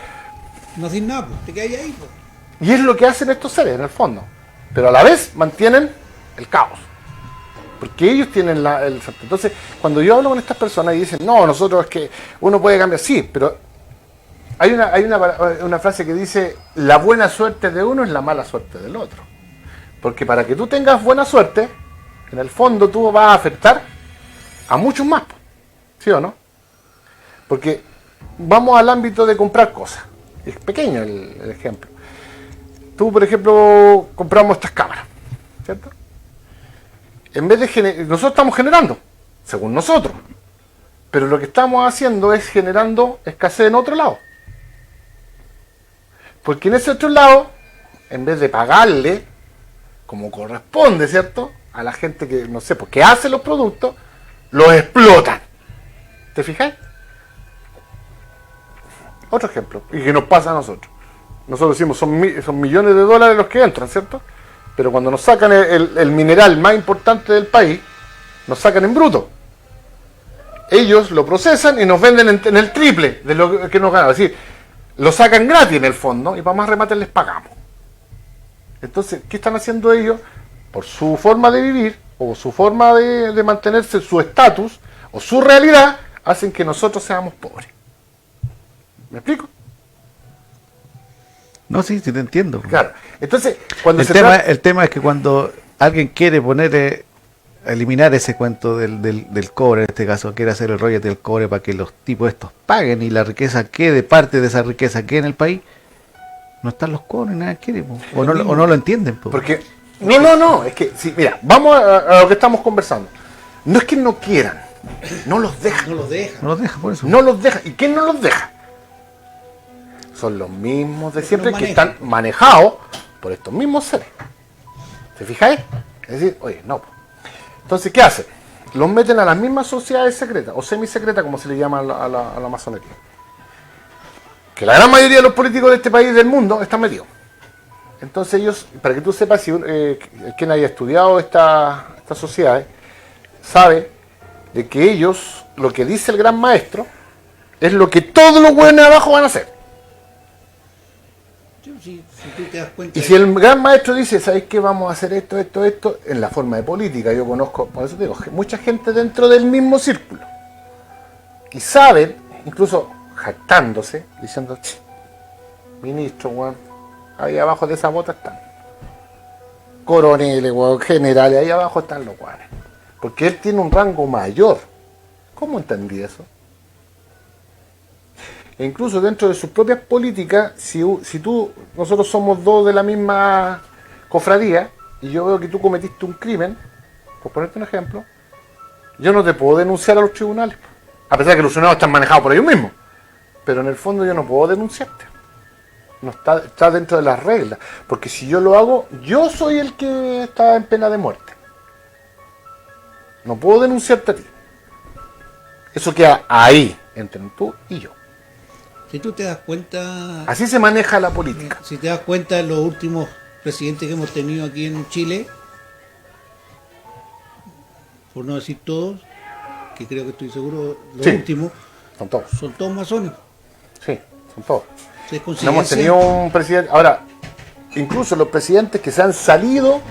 C: no haces nada, pues, te quedas ahí. Pues.
A: Y es lo que hacen estos seres, en el fondo. Pero a la vez mantienen el caos. Porque ellos tienen el... Entonces, cuando yo hablo con estas personas y dicen, no, nosotros es que uno puede cambiar, sí, pero hay una frase que dice, la buena suerte de uno es la mala suerte del otro. Porque para que tú tengas buena suerte, en el fondo tú vas a afectar a muchos más. ¿Sí o no? Porque vamos al ámbito de comprar cosas. Es pequeño el ejemplo. Tú, por ejemplo, compramos estas cámaras, ¿cierto? En vez de nosotros estamos generando, según nosotros, pero lo que estamos haciendo es generando escasez en otro lado. Porque en ese otro lado, en vez de pagarle como corresponde, ¿cierto? A la gente que, no sé, pues que hace los productos, los explotan. ¿Te fijáis? Otro ejemplo, y que nos pasa a nosotros. Nosotros decimos, son millones de dólares los que entran, ¿cierto? Pero cuando nos sacan el mineral más importante del país, nos sacan en bruto. Ellos lo procesan y nos venden en el triple de lo que nos ganan. Es decir, lo sacan gratis en el fondo y para más remate les pagamos. Entonces, ¿qué están haciendo ellos? Por su forma de vivir o su forma de mantenerse, su estatus o su realidad, hacen que nosotros seamos pobres. ¿Me explico?
B: No, sí, sí te entiendo.
A: Claro. Entonces, cuando
B: el tema es que cuando alguien quiere eliminar ese cuento del cobre, en este caso, quiere hacer el royalty del cobre para que los tipos estos paguen y la riqueza quede, parte de esa riqueza quede en el país, no están los cobres, nadie quiere, o no lo entienden.
A: Porque, no, es que, sí, mira, vamos a lo que estamos conversando. No es que no quieran, no los dejan.
C: No los dejan.
B: No los dejan, por eso.
A: No los dejan. ¿Y quién no los deja? Son los mismos de siempre que están manejados por estos mismos seres. ¿Te fijáis? Es decir, oye, no. Entonces, ¿qué hacen? Los meten a las mismas sociedades secretas, o semisecretas, como se le llama a la masonería. Que la gran mayoría de los políticos de este país y del mundo están metidos. Entonces ellos, para que tú sepas, si quien haya estudiado estas sociedades, sabe de que ellos, lo que dice el gran maestro, es lo que todos los buenos de abajo van a hacer.
C: Si tú te das cuenta.
A: Y si el gran maestro dice, ¿sabes qué? Vamos a hacer esto, en la forma de política, yo conozco, por eso te digo, mucha gente dentro del mismo círculo. Y saben, incluso jactándose, diciendo, ministro, weón, ahí abajo de esa bota están coroneles, weón, generales, ahí abajo están los guanes. Porque él tiene un rango mayor. ¿Cómo entendí eso? E incluso dentro de sus propias políticas, si nosotros somos dos de la misma cofradía, y yo veo que tú cometiste un crimen, por ponerte un ejemplo, yo no te puedo denunciar a los tribunales, a pesar de que los tribunales están manejados por ellos mismos, pero en el fondo yo no puedo denunciarte. No está dentro de las reglas. Porque si yo lo hago, yo soy el que está en pena de muerte. No puedo denunciarte a ti. Eso queda ahí, entre tú y yo.
C: Si tú te das cuenta,
A: Así se maneja la política.
C: si te das cuenta de los últimos presidentes que hemos tenido aquí en Chile, por no decir todos, que creo que estoy seguro, los
A: Sí.
C: últimos,
A: Son todos.
C: son todos masones.
A: Sí, son todos.
C: Es
A: No hemos tenido un presidente. Ahora, incluso los presidentes que se han salido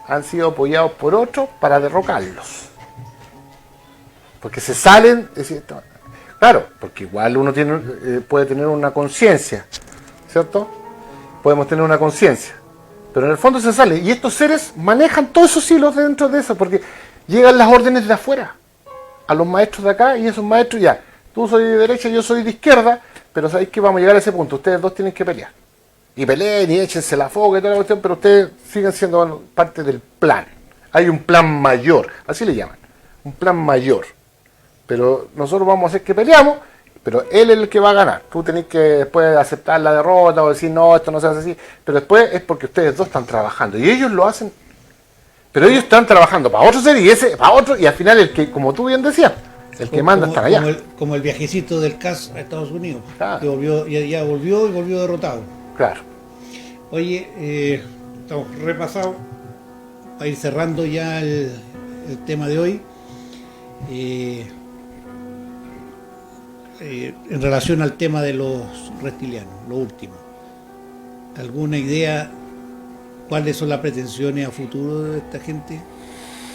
A: han sido apoyados por otros para derrocarlos. Porque se salen. Claro, porque igual uno puede tener una conciencia, ¿cierto? Podemos tener una conciencia. Pero en el fondo se sale. Y estos seres manejan todos esos hilos dentro de eso, porque llegan las órdenes de afuera a los maestros de acá, y esos maestros ya. Tú soy de derecha, yo soy de izquierda, pero sabéis que vamos a llegar a ese punto. Ustedes dos tienen que pelear. Y peleen y échense la foga y toda la cuestión, pero ustedes siguen siendo parte del plan. Hay un plan mayor, así le llaman. Un plan mayor. Pero nosotros vamos a hacer que peleamos, pero él es el que va a ganar. Tú tenés que después aceptar la derrota o decir, no, esto no se hace así. Pero después es porque ustedes dos están trabajando. Y ellos lo hacen, pero ellos están trabajando para otro ser y ese para otro. Y al final el que, como tú bien decías, el que manda está allá.
C: Como el viajecito del CAS a Estados Unidos,
A: Claro.
C: que volvió, ya volvió y volvió derrotado.
A: Claro.
C: Oye, estamos repasados para ir cerrando ya el tema de hoy. En relación al tema de los reptilianos, lo último. ¿Alguna idea cuáles son las pretensiones a futuro de esta gente?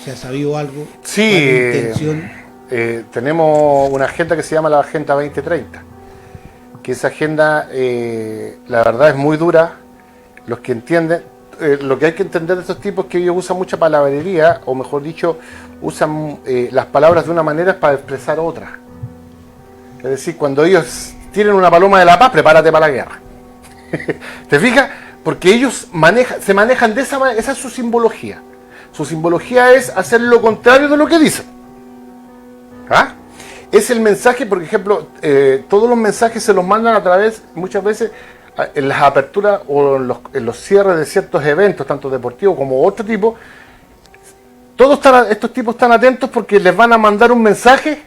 C: ¿Se ha sabido algo?
A: Sí,
C: ¿Cuál es la intención?
A: tenemos una agenda que se llama la Agenda 2030. Que esa agenda, la verdad, es muy dura. Los que entienden, lo que hay que entender de estos tipos es que ellos usan mucha palabrería, o mejor dicho, usan las palabras de una manera para expresar otra. Es decir, cuando ellos tienen una paloma de la paz, prepárate para la guerra. ¿Te fijas? Porque ellos se manejan de esa manera, esa es su simbología. Su simbología es hacer lo contrario de lo que dicen. ¿Ah? Es el mensaje, por ejemplo, todos los mensajes se los mandan a través, muchas veces, en las aperturas o en los cierres de ciertos eventos, tanto deportivos como otro tipo. Estos tipos están atentos porque les van a mandar un mensaje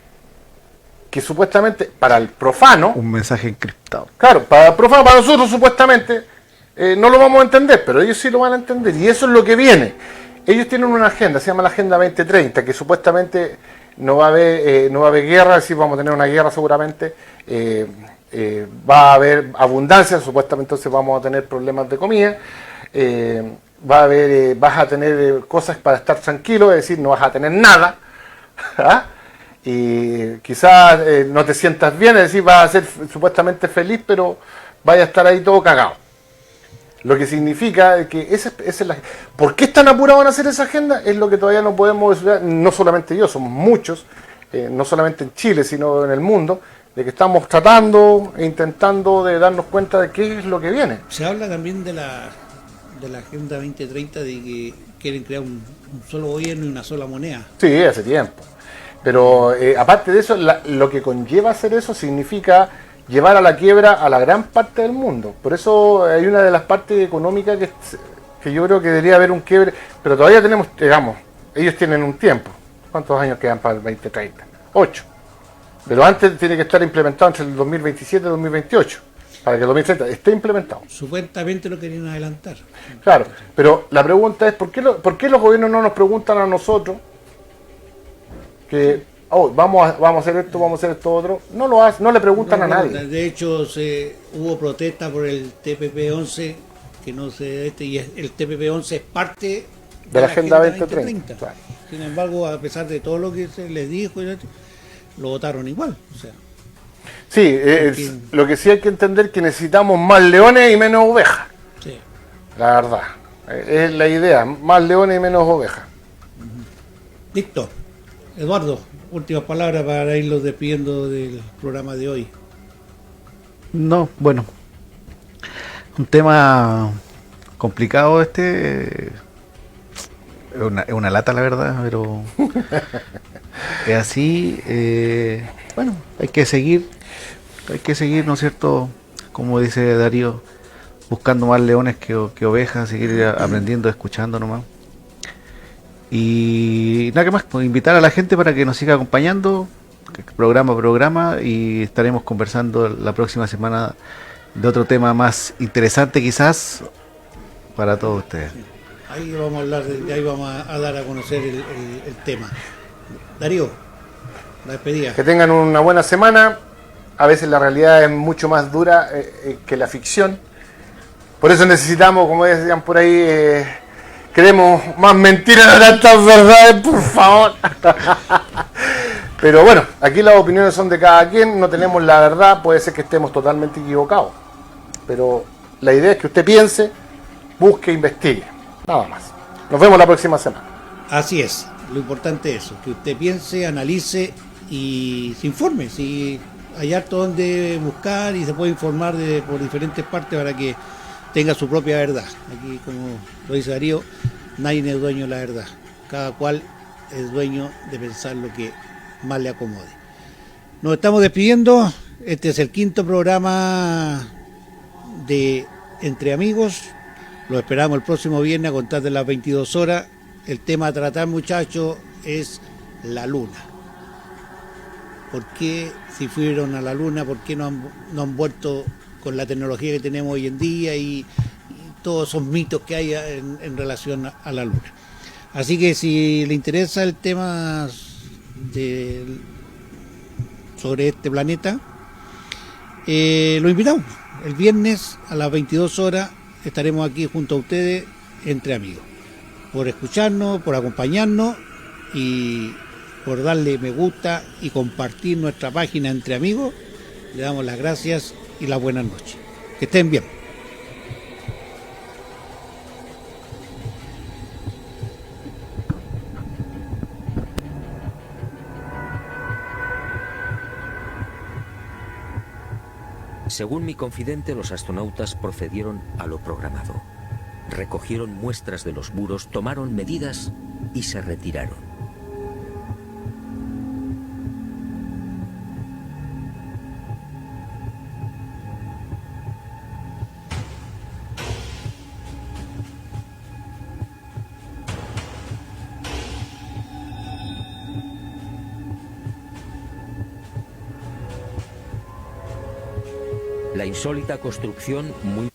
A: que supuestamente para el profano,
B: Un mensaje encriptado.
A: claro, para el profano, para nosotros supuestamente no lo vamos a entender, pero ellos sí lo van a entender, y eso es lo que viene. Ellos tienen una agenda, se llama la Agenda 2030, que supuestamente no va a haber guerra, es decir, vamos a tener una guerra seguramente, va a haber abundancia, supuestamente entonces vamos a tener problemas de comida, vas a tener cosas para estar tranquilo, es decir, no vas a tener nada, ¿ah? Y quizás no te sientas bien, es decir, vas a ser supuestamente feliz, pero vaya a estar ahí todo cagado. Lo que significa que esa es la... ¿Por qué están apurados en hacer esa agenda? Es lo que todavía no podemos estudiar, no solamente yo, somos muchos, no solamente en Chile, sino en el mundo, de que estamos tratando e intentando de darnos cuenta de qué es lo que viene.
C: Se habla también de la Agenda 2030, de que quieren crear un solo gobierno y una sola moneda.
A: Sí, hace tiempo. Pero aparte de eso, lo que conlleva hacer eso significa llevar a la quiebra a la gran parte del mundo. Por eso hay una de las partes económicas que yo creo que debería haber un quiebre, pero todavía tenemos, digamos, ellos tienen un tiempo. ¿Cuántos años quedan para el 2030? 8. Pero antes tiene que estar implementado entre el 2027 y el 2028, para que el 2030 esté implementado.
C: Supuestamente lo querían adelantar.
A: Claro, pero la pregunta es, ¿por qué los gobiernos no nos preguntan a nosotros que vamos a hacer esto, vamos a hacer esto otro? No lo hacen, no le preguntan a nadie.
C: De hecho, hubo protesta por el TPP-11, que no se y el TPP-11 es parte
A: de la Agenda 2030. Claro.
C: Sin embargo, a pesar de todo lo que se les dijo, lo votaron igual. O sea,
A: sí, lo que sí hay que entender es que necesitamos más leones y menos ovejas.
C: sí.
A: La verdad, es la idea, más leones y menos ovejas.
C: Listo. Eduardo, últimas palabras para irlos despidiendo del programa de hoy.
B: No, bueno. Un tema complicado es una lata, la verdad, pero es así. Bueno, hay que seguir, ¿no es cierto? Como dice Darío, buscando más leones que ovejas, seguir aprendiendo, escuchando nomás. Y nada que más, pues, invitar a la gente para que nos siga acompañando, programa a programa, y estaremos conversando la próxima semana de otro tema más interesante quizás para todos ustedes.
C: Ahí vamos a hablar, ahí vamos a dar a conocer el tema. Darío, la despedida.
A: Que tengan una buena semana. A veces la realidad es mucho más dura que la ficción. Por eso necesitamos, como decían por ahí, queremos más mentiras, no tantas verdades, por favor. Pero bueno, aquí las opiniones son de cada quien, no tenemos la verdad, puede ser que estemos totalmente equivocados. Pero la idea es que usted piense, busque, investigue. Nada más. Nos vemos la próxima semana.
C: Así es, lo importante es eso, que usted piense, analice y se informe. Si hay harto donde buscar y se puede informar por diferentes partes para que tenga su propia verdad. Aquí, como lo dice Darío, nadie es dueño de la verdad. Cada cual es dueño de pensar lo que más le acomode. Nos estamos despidiendo. Este es el 5º programa de Entre Amigos. Lo esperamos el próximo viernes a contar de las 22 horas. El tema a tratar, muchachos, es la luna. ¿Por qué, si fueron a la luna, por qué no han vuelto con la tecnología que tenemos hoy en día y todos esos mitos que hay en relación a la luna? Así que si le interesa el tema sobre este planeta, lo invitamos. El viernes a las 22 horas estaremos aquí junto a ustedes, Entre Amigos. Por escucharnos, por acompañarnos y por darle me gusta y compartir nuestra página Entre Amigos. Le damos las gracias y las buenas noches. Que estén bien.
E: Según mi confidente, los astronautas procedieron a lo programado. Recogieron muestras de los muros, tomaron medidas y se retiraron. La insólita construcción muy